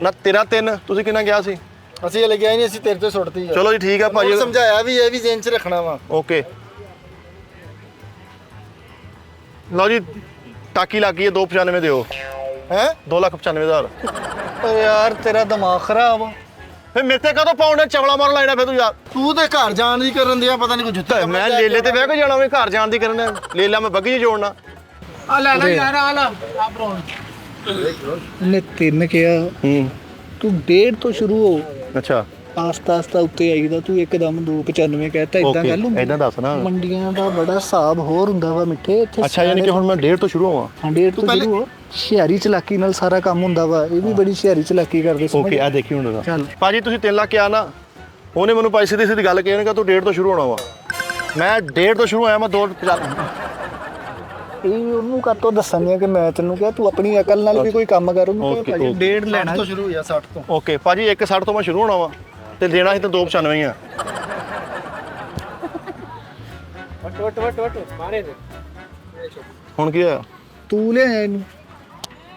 ਨਾ, ਤੇਰਾ 3 ਤੁਸੀਂ ਕਿੰਨਾ ਗਿਆ ਸੀ? ਅਸੀਂ ਹਲੇ ਗਿਆ ਹੀ ਨਹੀਂ, ਅਸੀਂ ਤੇਰੇ ਤੇ ਸੁੱਟਤੀ ਆ। ਚਲੋ ਜੀ ਠੀਕ ਆ ਭਾਜੀ। ਸਮਝਾਇਆ ਵੀ ਇਹ ਵੀ ਜ਼ਿਹਨ 'ਚ ਰੱਖਣਾ ਵਾ। ਓਕੇ ਲਓ ਜੀ, ਟਾਕੀ ਲੱਗ ਗਈ ਹੈ। 295 ਦਿਓ। ਹੈ 2,95,000। ਓ ਯਾਰ ਤੇਰਾ ਦਿਮਾਗ ਖਰਾਬ ਆ। ਫਿਰ ਮੇਰੇ ਤੇ ਕਦੋਂ ਪਾਉਂਦੇ ਚਵਲਾ ਮਾਰਨ ਲੈਣਾ? ਫਿਰ ਤੂੰ ਯਾਰ ਤੂੰ ਤੇ ਘਰ ਜਾਣ ਦੀ ਕਰਨ ਦਿਆ, ਪਤਾ ਨਹੀਂ ਕੋਈ ਜੁੱਤਾ। ਮੈਂ ਲੇਲੇ ਤੇ ਬਹਿ ਕੇ ਜਾਣਾ, ਮੈਂ ਘਰ ਜਾਣ ਦੀ ਕਰਨ ਲੇਲਾ ਮੈਂ ਬੱਗੀ 'ਚ ਜੋੜਨਾ। ਆ ਲੈ ਲੈ ਯਾਰ ਆ ਲੈ ਆ ਬਰੋ। ਨੇ 3 ਕਿਹਾ, ਹੂੰ ਤੂੰ 1.5 ਤੋਂ ਸ਼ੁਰੂ ਹੋ। ਅੱਛਾ ਆਸਤਾ ਆਸਤਾ ਉੱਤੇ ਆਈਦਾ। ਤੂੰ ਇੱਕਦਮ 295 ਕਹਿਤਾ। ਇਦਾਂ ਗੱਲ ਹੁੰਦੀ? ਇਦਾਂ ਦੱਸ ਨਾ। ਮੰਡੀਆਂ ਦਾ ਬੜਾ ਹਿਸਾਬ ਹੋਰ ਹੁੰਦਾ ਵਾ ਮਿੱਠੇ। ਇੱਥੇ ਅੱਛਾ ਯਾਨੀ ਕਿ ਹੁਣ ਮੈਂ 1.5 ਤੋਂ ਸ਼ੁਰੂ ਹੋਵਾਂ? 1.5 ਤੋਂ ਸ਼ੁਰੂ ਹੋ। ਹੁਸ਼ਿਆਰੀ ਚਲਾਕੀ ਨਾਲ ਸਾਰਾ ਕੰਮ ਹੁੰਦਾ ਵਾ। ਇਹ ਵੀ ਬੜੀ ਹੁਸ਼ਿਆਰੀ ਚਲਾਕੀ ਕਰਦੇ ਸੀ। ਓਕੇ ਆ ਦੇਖੀ ਹੁਣ ਚੱਲ। ਭਾਜੀ ਤੁਸੀਂ 3 ਲੱਖ ਕਿਹਾ ਨਾ, ਉਹਨੇ ਮੈਨੂੰ ਭਾਈ ਸਿੱਧੀ ਸਿੱਧੀ ਗੱਲ ਕਹੀ, ਉਹਨੇ ਕਿਹਾ ਤੂੰ 1.5 ਤੋਂ ਸ਼ੁਰੂ ਹੋਣਾ ਵਾ। ਮੈਂ 1.5 ਤੋਂ ਸ਼ੁਰੂ ਹੋਇਆ, ਮੈਂ 2.50। ਇਹ ਉਹਨੂੰ ਕਾਤੋਂ ਦੱਸਣੀ ਕਿ ਮੈਂ ਤੈਨੂੰ ਕਿਹਾ ਤੂੰ ਆਪਣੀ ਅਕਲ ਨਾਲ ਵੀ ਕੋਈ ਕੰਮ ਕਰ। ਉਹਨੂੰ ਓਕੇ, ਕਿਹਾ ਭਾਜੀ 1.5 ਲੈਣਾ। ਤੋਂ ਸ਼ੁਰੂ ਹੋਇਆ 60 ਤੋਂ। ਓਕੇ ਭਾਜੀ 1.60 ਤੋਂ ਮੈਂ ਸ਼ੁਰੂ ਹੋਣਾ ਵਾ, ਤੇ ਦੇਣਾ ਸੀ ਤਾਂ 295 ਹੀ ਆ। ਵਟ ਮਾਰੇ ਦੇ। ਹੁਣ ਕੀ ਹੋਇਆ? ਤੂੰ ਲਿਆਇਆ ਇਹਨੂੰ।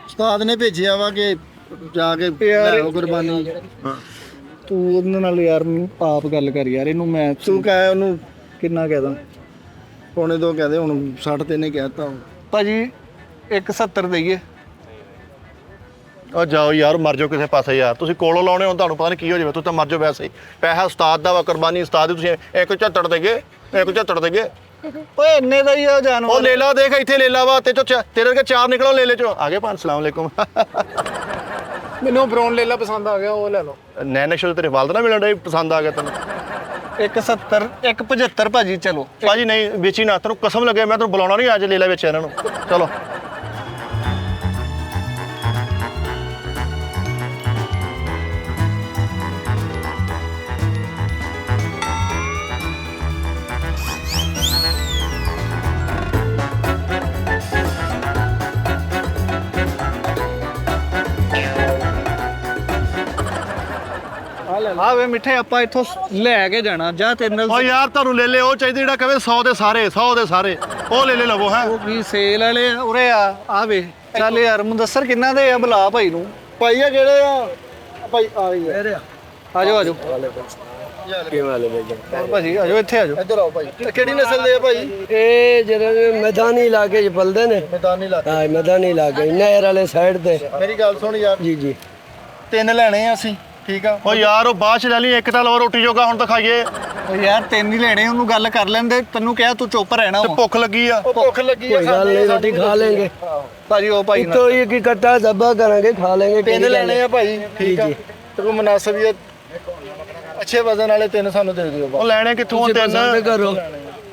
ਉਸਤਾਦ ਨੇ ਭੇਜਿਆ ਵਾ ਕਿ ਜਾ ਕੇ ਯਾਰ ਲੈ ਆਓ ਕੁਰਬਾਨੀ। ਤੂੰ ਉਹਦੇ ਨਾਲ ਯਾਰ ਆਪ ਗੱਲ ਕਰ ਯਾਰ। ਇਹਨੂੰ ਮੈਂ ਤੂੰ ਕਹੇ ਉਹਨੂੰ ਕਿੰਨਾ ਕਹਿ ਦਾਂ? 2.25 ਕਹਦੇ, ਹੁਣ 60 ਤੇ ਨੇ ਕਹਿਤਾ। ਭਾਜੀ 170 ਦਈਏ। ਉਹ ਜਾਓ ਯਾਰ, ਮਰ ਜਾਓ ਕਿਸੇ ਪਾਸੇ ਯਾਰ। ਤੁਸੀਂ ਕੋਲੋਂ ਲਾਉਣੇ ਹੋ, ਤੁਹਾਨੂੰ ਪਤਾ ਨਹੀਂ ਕੀ ਹੋ ਜਾਵੇ। ਤੁਸੀਂ ਤਾਂ ਮਰ ਜਾਓ ਵੈਸੇ ਹੀ। ਪੈਸਾ ਉਸਤਾਦ ਦਾ ਵਾ, ਕੁਰਬਾਨੀ ਉਸਤਾਦ ਦੀ। ਤੁਸੀਂ 1.75 ਦੇਗੇ, 1.75 ਦੇਗੇ। ਓਏ ਇੰਨੇ ਦਾ ਹੀ ਆ ਜਾਨਵਰ। ਉਹ ਲੈ ਲਾ, ਦੇਖ ਇੱਥੇ ਲੈ ਲਾ ਵਾ। ਤੇ ਚੋ ਤੇਰੇ ਕੇ 4 ਨਿਕਲੋ ਲੈ ਲੈ ਚੋ। ਆਗੇ ਭਾਨ ਸਲਾਮ ਅਲੈਕੁਮ। ਮੈਨੂੰ ਬ੍ਰਾਊਨ ਲੇਲਾ ਪਸੰਦ ਆ ਗਿਆ, ਉਹ ਲੈ ਲਓ। ਨੈਨਕ ਸ਼ੋ ਤੇਰੇ ਵਾਲਦ ਨਾ ਮਿਲਣ ਦਾ ਪਸੰਦ ਆ ਗਿਆ ਤੈਨੂੰ? 170 175 ਭਾਜੀ। ਚਲੋ ਭਾਜੀ ਨਹੀਂ ਵੇਚੀ ਨਾ, ਤੈਨੂੰ ਕਸਮ ਲੱਗੇ ਮੈਂ ਤੈਨੂੰ ਬੁਲਾਉਣਾ ਨਹੀਂ। ਅੱਜ ਲੈ ਲੈ ਵੇਚਿਆ ਇਹਨਾਂ ਨੂੰ। ਚਲੋ ਆ ਵੇ ਮਿੱਠੇ ਆਪਾਂ ਇੱਥੋਂ ਲੈ ਕੇ ਜਾਣਾ। ਜਾਂ ਤੇਰੇ ਨਾਲ ਉਹ ਯਾਰ ਤੁਹਾਨੂੰ ਲੈ ਲੈ ਉਹ ਚਾਹੀਦੇ ਜਿਹੜਾ ਕਹੇ 100 ਦੇ ਸਾਰੇ, 100 ਦੇ ਸਾਰੇ। ਉਹ ਲੈ ਲੈ ਲਵੋ ਹੈ। ਉਹ ਵੀ ਸੇਲ ਵਾਲੇ ਆ, ਉਰੇ ਆ ਵੇ। ਚੱਲ ਯਾਰ ਮੁਦੱਸਰ ਕਿੰਨਾ ਦੇ ਆ? ਬੁਲਾ ਭਾਈ ਨੂੰ। ਭਾਈ ਆ ਕਿਹੜੇ ਆ? ਭਾਈ ਆ ਗਈ ਹੈ। ਆਜੋ ਆਜੋ के वाले भाई ਹੋਰ ਭਾਜੀ ਆਜੋ ਇੱਥੇ ਆਜੋ। ਇੱਧਰ ਆਓ ਭਾਈ। ਇਹ ਕਿਹੜੀ ਨਸਲ ਦੇ ਆ ਭਾਈ? ਇਹ ਜਿਹੜੇ ਮੈਦਾਨੀ ਇਲਾਕੇ 'ਚ ਪਲਦੇ ਨੇ। ਮੈਦਾਨੀ ਇਲਾਕੇ। ਹਾਂ ਮੈਦਾਨੀ ਇਲਾਕੇ ਨਹਿਰ ਵਾਲੇ ਸਾਈਡ ਤੇ। ਮੇਰੀ ਗੱਲ ਸੁਣ ਯਾਰ। ਜੀ ਜੀ 3 ਲੈਣੇ ਆ ਅਸੀਂ, ਠੀਕ ਆ? ਉਹ ਯਾਰ ਉਹ ਬਾਅਦ ਚ ਲੈ ਲਈ। ਇੱਕ ਤਾਂ ਲਓ ਰੋਟੀ ਜੋਗਾ, ਹੁਣ ਤਾਂ ਖਾਈਏ। ਓ ਯਾਰ 3 ਹੀ ਲੈਣੇ। ਉਹਨੂੰ ਗੱਲ ਕਰ ਲੈਂਦੇ। ਤੈਨੂੰ ਕਿਹਾ ਤੂੰ ਚੁੱਪ ਰਹਿਣਾ ਤੇ ਵਾ। ਭੁੱਖ ਲੱਗੀ ਆ। ਉਹ ਭੁੱਖ ਲੱਗੀ ਆ। ਕੋਈ ਗੱਲ ਨਹੀਂ ਰੋਟੀ ਖਾ ਲੈਂਗੇ। ਭਾਜੀ ਉਹ ਭਾਈ ਇੱਥੋਂ ਹੀ ਕੀ ਕੱਟਾ ਦੱਬਾ ਕਰਾਂਗੇ ਖਾ ਲੈਂਗੇ। 3 ਲੈਣੇ ਆ ਭਾਈ, ਠੀਕ ਆ? ਤੇ ਕੋਈ ਮੁਨਾਸਬੀਅਤ ਅੱਛੇ ਵਜ਼ਨ ਵਾਲੇ 3 ਸਾਨੂੰ ਦੇ ਦਿਓ। ਉਹ ਲੈਣੇ ਕਿੱਥੋਂ ਤਿੰਨ? ਪਸੰਦ ਕਰੋ।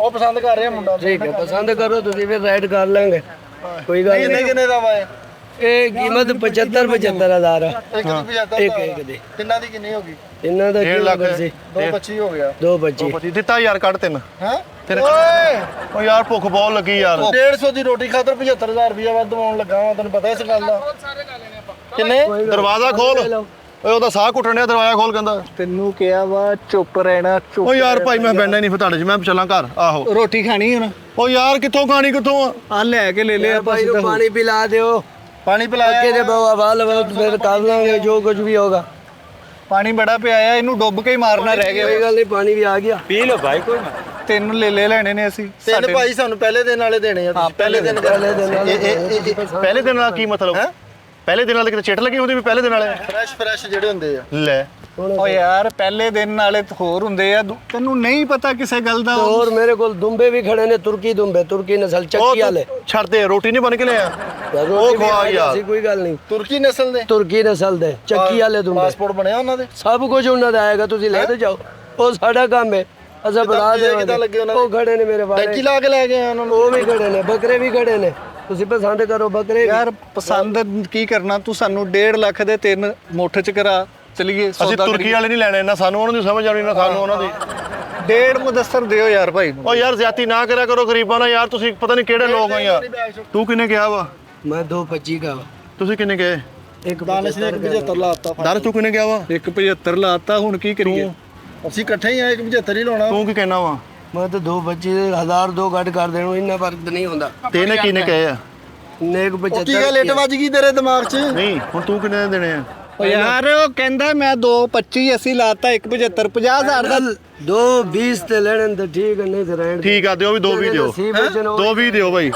ਉਹ ਪਸੰਦ ਕਰ ਰਿਹਾ ਮੁੰਡਾ। ਠੀਕ ਹੈ ਪਸੰਦ ਕਰੋ ਤੁਸੀਂ ਫਿਰ ਰਾਈਡ ਕਰ ਲਾਂਗੇ। ਕੋਈ ਗੱਲ ਕਿੰਨੇ ਨਹੀਂ। ਕਿੰਨੇ ਦਾ ਵਾ ਇਹ? ਇਹ ਕੀਮਤ 75,000 ਆ। ਇੱਕ ਦੀ 75 ਇੱਕ ਇੱਕ ਦੀ। ਤਿੰਨਾਂ ਦੀ ਕਿੰਨੀ ਹੋ ਗਈ? ਇਹਨਾਂ ਦਾ 1.5 ਲੱਖ ਸੀ 225 ਹੋ ਗਿਆ। 225 ਦਿੱਤਾ ਯਾਰ, ਕੱਢ 3। ਹੈ ਤੇਰੇ- ਓਏ ਉਹ ਯਾਰ ਭੁੱਖ ਬਹੁਤ ਲੱਗੀ ਯਾਰ। 150 ਦੀ ਰੋਟੀ ਖਾਤਰ 75,000 ਰੁਪਇਆ ਵੱਧ ਦਵਾਉਣ ਲੱਗਾ ਵਾਂ, ਤੈਨੂੰ ਪਤਾ ਇਸ ਗੱਲ ਦਾ? ਕਿੰਨੇ? ਦਰਵਾਜ਼ਾ ਖੋਲ। ਓਏ ਉਹਦਾ ਸਾਹ ਘੁੱਟਣ ਡਿਆ, ਦਰਵਾਜ਼ਾ ਖੋਲ ਕਹਿੰਦਾ। ਤੈਨੂੰ ਕਿਹਾ ਵਾ ਚੁੱਪ ਰਹਿਣਾ। ਚੁੱਪ ਉਹ ਯਾਰ ਭਾਈ ਮੈਂ ਬੈਠਣਾ ਨਹੀਂ ਫਿਰ ਤੁਹਾਡੇ 'ਚ, ਮੈਂ ਚੱਲਾਂ ਘਰ। ਆਹੋ ਰੋਟੀ ਖਾਣੀ ਹੁਣ। ਉਹ ਯਾਰ ਕਿੱਥੋਂ ਖਾਣੀ, ਕਿੱਥੋਂ ਆ? ਆ ਲੈ ਕੇ ਲੈ ਲਿਆ ਭਾਈ ਨੂੰ ਪਾਣੀ ਪਿਲਾ ਦਿਓ। ਪਾਣੀ ਪਿਲਾਇਆ? ਅੱਗੇ ਦੇ ਬਾਬਾ ਵਾਲ ਫਿਰ ਕਰ ਲਾਂਗੇ ਜੋ ਕੁਝ ਵੀ ਹੋਗਾ। ਪਾਣੀ ਬੜਾ ਪਿਆ ਆ। ਇਹਨੂੰ ਡੁੱਬ ਕੇ ਹੀ ਮਾਰਨਾ ਰਹਿ ਗਿਆ। ਕੋਈ ਗੱਲ ਨਹੀਂ ਪਾਣੀ ਵੀ ਆ ਗਿਆ। पी लो भाई कोई ना। 3 ਲੇਲੇ ਲੈਣੇ ਨੇ ਅਸੀਂ ਤਿੰਨ ਭਾਈ ਸਾਨੂੰ ਪਹਿਲੇ ਦਿਨ ਵਾਲੇ ਦੇਣੇ ਆ ਤੁਸੀਂ ਪਹਿਲੇ ਦਿਨ ਪਹਿਲੇ ਦਿਨ ਵਾਲਾ ਕੀ ਮਤਲਬ ਪਹਿਲੇ ਦਿਨ ਵਾਲੇ ਕਿਤੇ ਚਿੱਟ ਲੱਗੀ ਹੁੰਦੀ ਵੀ ਪਹਿਲੇ ਦਿਨ ਵਾਲੇ ਫਰੈਸ਼ ਜਿਹੜੇ ਹੁੰਦੇ ਆ ਲੈ ਓ ਯਾਰ ਪਹਿਲੇ ਦਿਨ ਵਾਲੇ ਹੋਰ ਹੁੰਦੇ ਆ ਤੈਨੂੰ ਨਹੀਂ ਪਤਾ ਕਿਸੇ ਗੱਲ ਦਾ और मेरे को दुम्बे भी खड़े ने तुर्की दुम्बे तुर्की नस्ल चक्की वाले ਛੱਡ ਦੇ ਰੋਟੀ ਨਹੀਂ ਬਣ ਕੇ ਲਿਆ यार, वो रोटी भी खवा आ गया। जाती, कोई गल नहीं ਤੁਰਕੀ ਨਸਲ ਦੇ तुर्की नस्ल दे चक्की वाले दुम्बे ਪਾਸਪੋਰਟ ਬਣਿਆ ਉਹਨਾਂ ਦੇ सब कुछ उन्होंने आएगा तुसी ले तो जाओ वो साडा काम है असा बता ਕਿੱਦਾਂ ਲੱਗੇ दे ਉਹਨਾਂ वो खड़े ने मेरे वाले ਟੈਂਕੀ ਲਾ ਕੇ ਲੈ ਗਏ ਆ ਉਹਨਾਂ ਨੂੰ वो भी खड़े ने बकरे भी खड़े ने तुसी पसंद करो बकरे भी। ਯਾਰ ਪਸੰਦ ਕੀ ਕਰਨਾ ਤੂੰ ਸਾਨੂੰ 1.5 ਲੱਖ ਦੇ 3 ਮੁੱਠ ਚ ਕਰਾ ਚਲੀਏ ਅਸੀਂ ਤੁਰਕੀ ਵਾਲੇ ਨਹੀਂ ਲੈਣੇ ਨਾ ਸਾਨੂੰ ਉਹਨਾਂ ਦੀ ਸਮਝ ਆਉਣੀ ਨਾ ਸਾਨੂੰ ਉਹਨਾਂ ਦੀ 1.5 ਮੁਦੱਸਰ ਦਿਓ ਯਾਰ ਭਾਈ ਨੂੰ ਓ ਯਾਰ ਜ਼ਿਆਤੀ ਨਾ ਕਰਿਆ ਕਰੋ ਗਰੀਬਾਂ ਨਾਲ ਯਾਰ ਤੁਸੀਂ ਪਤਾ ਨਹੀਂ ਕਿਹੜੇ ਲੋਕ ਆ ਯਾਰ ਤੂੰ ਕਿੰਨੇ ਕਿਹਾ ਵਾ मैं 225 का ਤੁਸੀਂ ਕਿੰਨੇ ਕਹੇ एक ਦਾਨਿਸ਼ ਨੇ 75 ਲਾਤਾ ਦਰ ਤੂੰ ਕਿੰਨੇ ਕਿਹਾ ਵਾ 175 ਲਾਤਾ ਹੁਣ ਕੀ ਕਰੀਏ ਅਸੀਂ ਇਕੱਠੇ ਹੀ ਆ 75 ਹੀ ਲਾਉਣਾ ਤੂੰ ਕੀ ਕਹਿਣਾ ਵਾ मैं तो 225 1000 2 घट कर देना इतना फर्क तो नहीं होता ਤੇ ਇਹਨੇ ਕਿੰਨੇ ਕਹੇ ਆ ने एक ਉਹ ਕੀ ਗੱਲ ਇੱਟ 75 ਵੱਜ ਗਈ ਤੇਰੇ ਦਿਮਾਗ 'ਚ ਨਹੀਂ ਹੁਣ ਤੂੰ ਕਿੰਨੇ ਦੇਣੇ ਆ ਓ ਯਾਰ ਉਹ ਕਹਿੰਦਾ ਮੈਂ 225 ਅਸੀਂ ਲਾਤਾ 175 50000 ਦਾ 220 ਤੇ ਲੈਣ ਤੇ ਠੀਕ ਹੈ ਨਹੀਂ ਤੇ ਰਹਿਣ ਦੇ। ਠੀਕ ਆ ਦਿਓ ਵੀ 220 ਦਿਓ ਸੀ ਵੇਚਣ ਉਹ 220 ਦਿਓ ਬਾਈ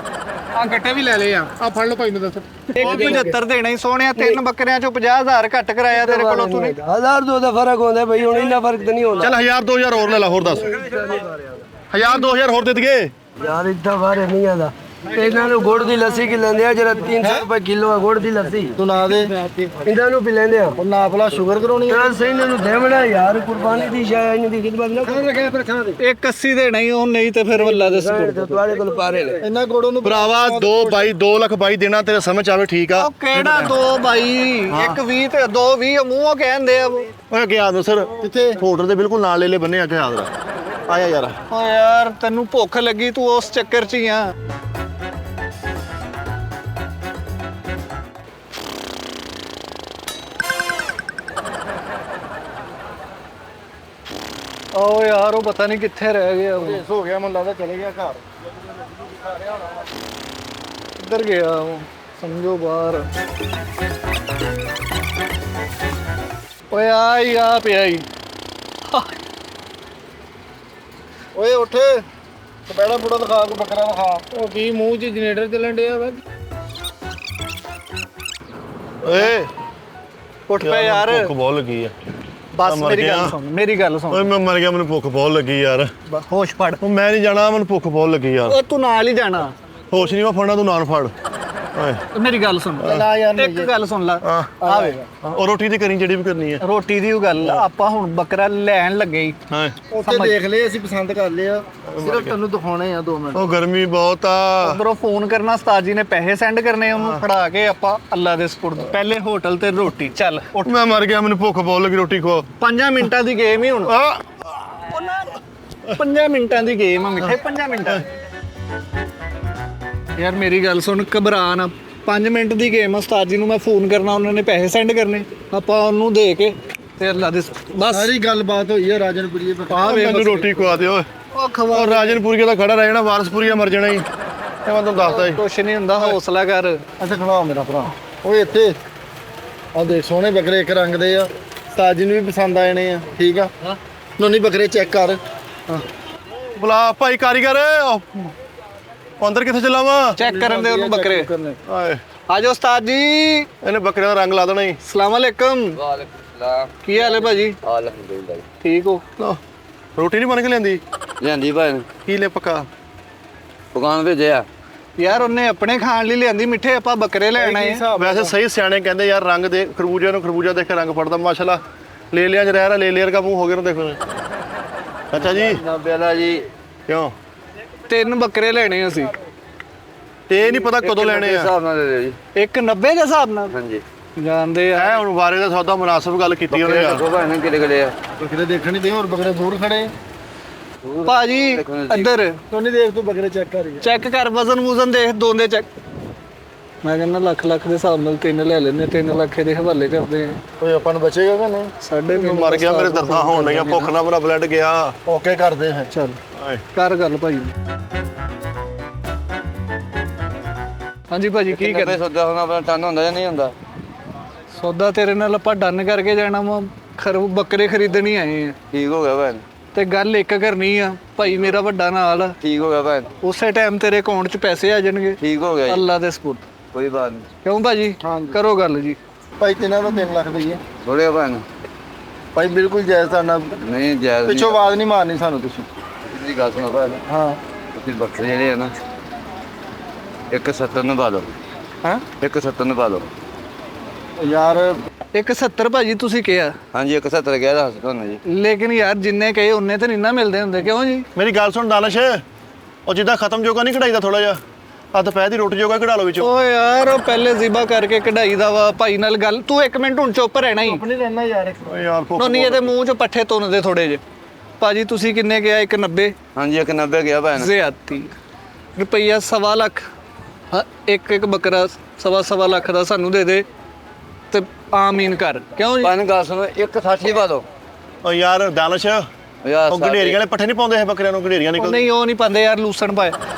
ਆ ਗੱਟੇ ਵੀ ਲੈ ਲਏ ਆ ਫੜ ਲਓ ਭਾਈ ਨੂੰ ਦੱਸ 175 ਦੇਣਾ ਹੀ ਸੋਹਣਿਆ 3 ਬੱਕਰਿਆਂ ਚੋਂ 50000 ਘੱਟ ਕਰਾਇਆ ਤੇਰੇ ਕੋਲੋਂ ਤੂੰ 1000 2 ਦਾ ਫਰਕ ਹੁੰਦਾ ਬਈ ਹੁਣ ਇੰਨਾ ਫਰਕ ਤਾਂ ਨਹੀਂ ਹੁੰਦਾ ਚੱਲ 1000 2000 ਹੋਰ ਲੈ ਲਾ ਹੋਰ ਦੱਸ 1000 2000 ਹੋਰ ਦੇ ਦਈਏ ਯਾਰ ਇੱਦਾਂ ਬਾਰੇ ਨਹੀਂ ਆਦਾ ਇਹਨਾਂ ਨੂੰ ਗੁੜ ਦੀ ਲੱਸੀ ਕਿ ਲੈਂਦੇ ਆ ਜਿਹੜਾ 300 ਰੁਪਏ ਕਿਲੋ ਆ ਗੁੜ ਦੀ ਲੱਸੀ ਤੂੰ ਨਾ ਦੇ ਇਹਨਾਂ ਨੂੰ ਵੀ ਲੈਂਦੇ ਆ ਉਹ ਨਾ ਭਲਾ ਸ਼ੂਗਰ ਕਰਾਉਣੀ ਆ ਤੇਰਾ ਸਹੀ ਇਹਨਾਂ ਨੂੰ ਦੇਵਣਾ ਯਾਰ ਕੁਰਬਾਨੀ ਦੀ ਸ਼ਾਇ ਇਹਨਾਂ ਦੀ ਖਿਦਮਤ ਨਾ ਕਰੋ 180 ਦੇਣਾ ਹੀ ਉਹ ਨਹੀਂ ਤੇ ਫਿਰ ਵੱਲਾ ਦੇ ਤੁਹਾਡੇ ਕੋਲ ਪਾਰੇ ਨੇ ਇੰਨਾ ਗੋੜੋਂ ਨੂੰ ਭਰਾਵਾ 2 ਬਾਈ 2 ਲੱਖ ਬਾਈ ਦੇਣਾ ਤੇਰੇ ਸਮਝ ਆਵੇ ਠੀਕ ਆ ਉਹ ਕਿਹੜਾ 2 ਬਾਈ 120 ਤੇ 220 ਮੂੰਹੋਂ ਕਹਿੰਦੇ ਆ ਓਏ ਗਿਆ ਨੂੰ ਸਰ ਕਿੱਥੇ ਫੋਟੋ ਦੇ ਬਿਲਕੁਲ ਨਾਲ ਲੈ ਲੈ ਬੰਨੇ ਆ ਕੇ ਆਦਰਾ ਆਇਆ ਯਾਰ ਓ ਯਾਰ ਤੈਨੂੰ ਭੁੱਖ ਲੱਗੀ ਤੂੰ ਉਸ ਚੱਕਰ 'ਚ ਹੀ ਆ ਓ ਯਾਰ ਉਹ ਪਤਾ ਨਹੀਂ ਕਿੱਥੇ ਰਹਿ ਗਿਆ ਉਹ ਹੋ ਗਿਆ ਮੈਨੂੰ ਲੱਗਦਾ ਚਲੇ ਗਿਆ ਘਰ ਕਿੱਧਰ ਗਿਆ ਉਹ ਸਮਝੋ ਬਾਹਰ ਓਏ ਆ ਪਿਆ ਈ ਓਏ ਉੱਠ ਬੈੜਾ ਬੁੜਾ ਦਿਖਾ ਕੇ ਬੱਕਰਾ ਦਿਖਾ ਉਹ ਕੀ ਮੂੰਹ 'ਚ ਜਨਰੇਟਰ ਚੱਲਣ ਡਿਆ ਵਾ ਓਏ ਉੱਠ ਪੈ ਯਾਰ ਭੁੱਖ ਬਹੁਤ ਲੱਗੀ ਆ ਬਸ ਮਰ ਮੇਰੀ ਗਿਆ। ਗੱਲ ਸੁਣ ਮੇਰੀ ਗੱਲ ਸੁਣ ਓਏ ਮੈਂ ਮਰ ਗਿਆ ਮੈਨੂੰ ਭੁੱਖ ਬਹੁਤ ਲੱਗੀ ਯਾਰ ਹੋਸ਼ ਫੜ ਉਹ ਮੈਂ ਨਹੀਂ ਜਾਣਾ ਮੈਨੂੰ ਭੁੱਖ ਬਹੁਤ ਲੱਗੀ ਯਾਰ ਉਹ ਤੂੰ ਨਾਲ ਹੀ ਜਾਣਾ ਹੋਸ਼ ਨਹੀਂ ਮੈਂ ਫੜਨਾ ਤੂੰ ਨਾਲ ਫੜ ਓਏ ਮੇਰੀ ਗੱਲ ਸੁਣ ਨਾ ਯਾਰ ਇੱਕ ਗੱਲ ਸੁਣ ਲੈ ਹਾਂ ਆਵੇ ਉਹ ਰੋਟੀ ਦੀ ਕਰੀ ਜਿਹੜੀ ਵੀ ਕਰਨੀ ਹੈ ਰੋਟੀ ਦੀ ਉਹ ਗੱਲ ਆਪਾਂ ਹੁਣ ਬੱਕਰਾ ਲੈਣ ਲੱਗੇ ਈ। ਹਾਂ ਉੱਥੇ ਦੇਖ ਲਏ ਅਸੀਂ ਪਸੰਦ ਕਰ ਲਿਆ ਸਿਰਫ ਤੈਨੂੰ ਦਿਖਾਉਣੇ ਆ 2 ਮਿੰਟ ਉਹ ਗਰਮੀ ਬਹੁਤ ਆ ਉਧਰੋਂ ਫੋਨ ਕਰਨਾ ਉਸਤਾਦ ਜੀ ਨੇ ਪੈਸੇ ਸੈਂਡ ਕਰਨੇ ਉਹਨੂੰ ਫੜਾ ਕੇ ਆਪਾਂ ਅੱਲਾ ਦੇ ਸਪੁਰਦ ਪਹਿਲੇ ਹੋਟਲ ਤੇ ਰੋਟੀ ਚੱਲ ਉੱਠ ਮੈਂ ਮਰ ਗਿਆ ਮੈਨੂੰ ਭੁੱਖ ਬਹੁਤ ਲੱਗੀ ਰੋਟੀ ਖਵਾ 5 ਮਿੰਟਾਂ ਦੀ ਗੇਮ ਹੀ ਹੁਣ ਆ 5 ਮਿੰਟਾਂ ਦੀ ਗੇਮ ਆ ਮਿੱਠੇ 5 ਮਿੰਟਾਂ ਯਾਰ ਮੇਰੀ ਗੱਲ ਸੁਣ ਘਬਰਾ ਨਾ 5 ਮਿੰਟ ਦੀ ਗੇਮ ਆ ਉਸਤਾਦ ਜੀ ਨੂੰ ਮੈਂ ਫੋਨ ਕਰਨਾ ਉਹਨਾਂ ਨੇ ਪੈਸੇ ਸੈਂਡ ਕਰਨੇ ਆਪਾਂ ਉਹਨੂੰ ਦੇ ਕੇ ਤੇ ਅੱਲਾ ਦੇ ਬਸ ਸਾਰੀ ਗੱਲਬਾਤ ਹੋਈ ਆ ਰਾਜਨਪੁਰੀਏ ਆ ਵੇਖ ਮੈਨੂੰ ਰੋਟੀ ਖਵਾ ਦਿਓ ਉਹ ਖਵਾ ਉਹ ਰਾਜਨਪੁਰੀਆ ਦਾ ਖੜਾ ਰਹਿ ਜਾਣਾ ਵਾਰਸਪੁਰੀਆ ਮਰ ਜਾਣਾ ਹੀ ਇਹ ਮੈਂ ਤੁਹਾਨੂੰ ਦੱਸਦਾ ਜੀ ਕੁਛ ਨਹੀਂ ਹੁੰਦਾ ਹੌਸਲਾ ਕਰ ਅੱਛਾ ਖਵਾ ਮੇਰਾ ਭਰਾ ਓਏ ਇੱਥੇ ਆ ਦੇਖ ਸੋਹਣੇ ਬੱਕਰੇ ਇੱਕ ਰੰਗ ਦੇ ਆ ਸਾਜੀ ਨੂੰ ਵੀ ਪਸੰਦ ਆਏ ਨੇ ਆ ਠੀਕ ਆ ਨੋਨੀ ਬੱਕਰੇ ਚੈੱਕ ਕਰ ਬੁਲਾ ਭਾਈ ਕਾਰੀਗਰ ਉਹ ਅੰਦਰ ਕਿੱਥੇ ਚਲਾਵਾਂ ਚੈੱਕ ਕਰਨ ਦੇ ਉਹਨੂੰ ਬੱਕਰੇ ਆਏ ਆ ਜਾਓ ਉਸਤਾਦ ਜੀ ਇਹਨੇ ਬੱਕਰਿਆਂ ਦਾ ਰੰਗ ਲਾ ਦੇਣਾ ਹੀ ਸਲਾਮ ਅਲੈਕਮ ਕੀ ਹਾਲ ਹੈ ਭਾਜੀ ਅਲਹਮਦੁਲਿਲਾ ਠੀਕ ਹੋ ਲਓ, ਰੋਟੀ ਨਹੀਂ ਬਣ ਕੇ ਲਿਆਂਦੀ ਲਿਆਂਦੀ ਭਾਈ ਕੀ ਲੈ ਪੱਕਾ ਦੁਕਾਨ ਭੇਜਿਆ ਯਾਰ ਉਹਨੇ ਆਪਣੇ ਖਾਣ ਲਈ ਲਿਆਂਦੀ ਮਿੱਠੇ ਆਪਾਂ ਬੱਕਰੇ ਲੈਣ ਆਏ ਆ। ਵੈਸੇ ਸਹੀ ਸਿਆਣੇ ਕਹਿੰਦੇ ਯਾਰ ਰੰਗ ਦੇ ਖਰਬੂਜੇ ਨੂੰ ਖਰਬੂਜਾ ਦੇਖ ਕੇ ਰੰਗ ਪੜਦਾ ਮਾਸ਼ਾਅੱਲਾ ਲੈ ਲਿਆ ਜ ਰਹਿ ਰਾ ਲੈ ਲਿਆ ਦਾ ਮੂੰਹ ਹੋ ਗਿਆ ਨੂੰ ਦੇਖੋ ਅੱਛਾ ਜੀ ਬੇਲਾ ਜੀ ਕਿਉਂ 3 ਬੱਕਰੇ ਲੈਣੇ ਅਸੀਂ ਤੇ ਇਹ ਨਹੀਂ ਪਤਾ ਕਦੋਂ ਲੈਣੇ ਆ ਹਿਸਾਬ ਨਾਲ ਦੇ ਦਿਓ ਜੀ 190 ਦੇ ਹਿਸਾਬ ਨਾਲ ਹਾਂਜੀ ਜਾਣਦੇ ਆ ਐ ਹੁਣ ਵਾਰੇ ਦਾ ਸੌਦਾ ਮੁਨਾਸਬ ਗੱਲ ਕੀਤੀ ਉਹਨੇ ਯਾਰ ਦੱਸੋ ਭਾਈ ਨੇ ਕਿਹੜੇ ਕਿਹੜੇ ਆ ਬੱਕਰੇ ਦੇਖਣ ਨਹੀਂ ਦੇ ਹੋਰ ਬੱਕਰੇ ਦੂਰ ਖੜੇ ਭਾਜੀ ਇੱਧਰ ਨੋਨੀ ਦੇਖ ਤੂੰ ਬੱਕਰੇ ਚੈੱਕ ਕਰ ਰਹੀ ਚੈੱਕ ਕਰ ਵਜ਼ਨ ਦੇਖ ਦੋਂਦੇ ਚੈੱਕ ਮੈਂ ਕਹਿੰਦਾ ਲੱਖ ਦੇ ਹਿਸਾਬ ਨਾਲ 3 ਲੈ ਲੈਨੇ 3 ਲੱਖ ਦੇ ਹਵਾਲੇ ਕਰਦੇ ਆ ਓਏ ਆਪਾਂ ਨੂੰ ਬਚੇਗਾ ਕਿ ਨਹੀਂ ਸਾਢੇ ਤਿੰਨ ਮਰ ਗਿਆ ਮੇਰੇ ਦਰਦਾਂ ਹੋਣ ਲੱਗੀਆਂ ਭੁੱਖ ਨਾਲ ਮੇਰਾ ਬਲੱਡ ਗਿਆ ਓਕੇ ਕਰਦੇ ਹਾਂ ਚੱਲ ਆਏ ਕਰ ਗੱਲ ਭਾਈ ਹਾਂਜੀ ਭਾਜੀ ਕੀ ਕਹਿੰਦੇ ਸੌਦਾ ਹੁਣ ਆਪਣਾ ਟਨ ਹੁੰਦਾ ਜਾਂ ਨਹੀਂ ਹੁੰਦਾ ਸੌਦਾ ਤੇਰੇ ਨਾਲ ਆਪਾਂ ਡਨ ਕਰਕੇ ਜਾਣਾ ਵਾ ਬੱਕਰੇ ਖਰੀਦਣ ਹੀ ਆਏ ਆ ਠੀਕ ਹੋ ਗਿਆ ਭਾਈ ਤੇ ਗੱਲ ਇੱਕ ਕਰਨੀ ਆ, ਭਾਈ ਮੇਰਾ ਵੱਡਾ ਨਾਲ ਆ, ठीक हो गया भाई, ਉਸੇ ਟਾਈਮ ਤੇਰੇ ਅਕਾਊਂਟ 'ਚ ਪੈਸੇ ਆ ਜਾਣਗੇ ठीक हो गया जी, ਅੱਲਾ ਦੇ ਸਪੁਰਦ। कोई बात नहीं। ਕਿਉਂ ਭਾਜੀ ਕਰੋ ਗੱਲ ਜੀ। ਭਾਈ ਤਿੰਨਾਂ ਦਾ 3 ਲੱਖ ਦਈਏ थोड़े भाई ਭਾਈ ਬਿਲਕੁਲ ਜਾਇਜ਼ ਤੁਹਾਡਾ नहीं जायज ਪਿੱਛੋਂ ਆਵਾਜ਼ ਨਹੀਂ ਮਾਰਨੀ ਸਾਨੂੰ ਤੁਸੀਂ। नहीं गल सुनो भाई, ਹਾਂ ਤੁਸੀਂ ਬੱਕਰੇ ਜਿਹੜੇ ਆ ਨਾ 170 ਨੂੰ ਪਾ ਲਓ, ਹਾਂ 170 ਨੂੰ ਪਾ ਲਓ। ਯਾਰ 170 ਭਾਜੀ ਤੁਸੀਂ ਕਿਹਾ, ਹਾਂਜੀ 170 ਕਹਿ ਦੱਸ ਤੁਹਾਨੂੰ ਜੀ। ਲੇਕਿਨ ਯਾਰ ਜਿੰਨੇ ਕਹੇ ਉਹਨੇ ਤੇ ਨਹੀਂ ਨਾ ਮਿਲਦੇ ਹੁੰਦੇ, ਕਿਉਂ ਜੀ? ਮੇਰੀ ਗੱਲ ਸੁਣ ਦਾਨਿਸ਼, ਉਹ ਜਿੱਦਾਂ ਖਤਮ ਜੋਗਾ ਨਹੀਂ ਕਢਾਈ ਦਾ ਥੋੜਾ ਜਿਹਾ, ਆ ਦੁਪਹਿਰ ਦੀ ਰੋਟੀ ਜੋਗਾ ਕਢਾ ਲਓ ਵਿੱਚੋਂ। ਓ ਯਾਰ ਉਹ ਪਹਿਲੇ ਜ਼ਿਬਾ ਕਰਕੇ ਕਢਾਈ ਦਾ ਵਾ ਭਾਈ ਨਾਲ ਗੱਲ। ਤੂੰ 1 ਮਿੰਟ ਹੁਣ ਚੁੱਪ ਰਹਿਣਾ ਹੀ। ਨਹੀਂ ਰਹਿਣਾ ਯਾਰ ਓਏ ਯਾਰ ਭੁੱਖ ਨੋਨੀ ਇਹਦੇ ਮੂੰਹ 'ਚ ਪੱਠੇ ਤੁੰਨਦੇ ਥੋੜੇ ਜਿਹੇ। ਭਾਜੀ ਤੁਸੀਂ ਕਿੰਨੇ ਕਿਹਾ? 190 ਹਾਂਜੀ 190 ਗਿਆ ਭਾਈ ਨੇ। ਜ਼ਿਆਦਤੀ ਰੁਪਈਆ 1.25 ਲੱਖ, ਹਾਂ ਇੱਕ ਬੱਕਰਾ 1.25 ਲੱਖ ਦਾ ਸਾਨੂੰ ਦੇ ਦੇ ਤੇ ਆਮੀਨ ਕਰ। ਕਿਉਂ ਜੀ? ਭਾਈ ਨੇ ਗੱਲ ਸੁਣੋ 160 ਪਾ ਲਓ। ਓ ਯਾਰ ਦਾਨਿਸ਼, ਯਾਰ ਉਹ ਗੰਢੇਰੀਆਂ ਵਾਲੇ ਪੱਠੇ ਨਹੀਂ ਪਾਉਂਦੇ ਇਹ ਬੱਕਰਿਆਂ ਨੂੰ, ਗੰਢੇਰੀਆਂ ਉਹ ਨਿਕਲ ਨਹੀਂ ਉਹ ਨਹੀਂ ਪਾਉਂਦੇ ਯਾਰ, ਲੂਸਣ ਪਾਏ।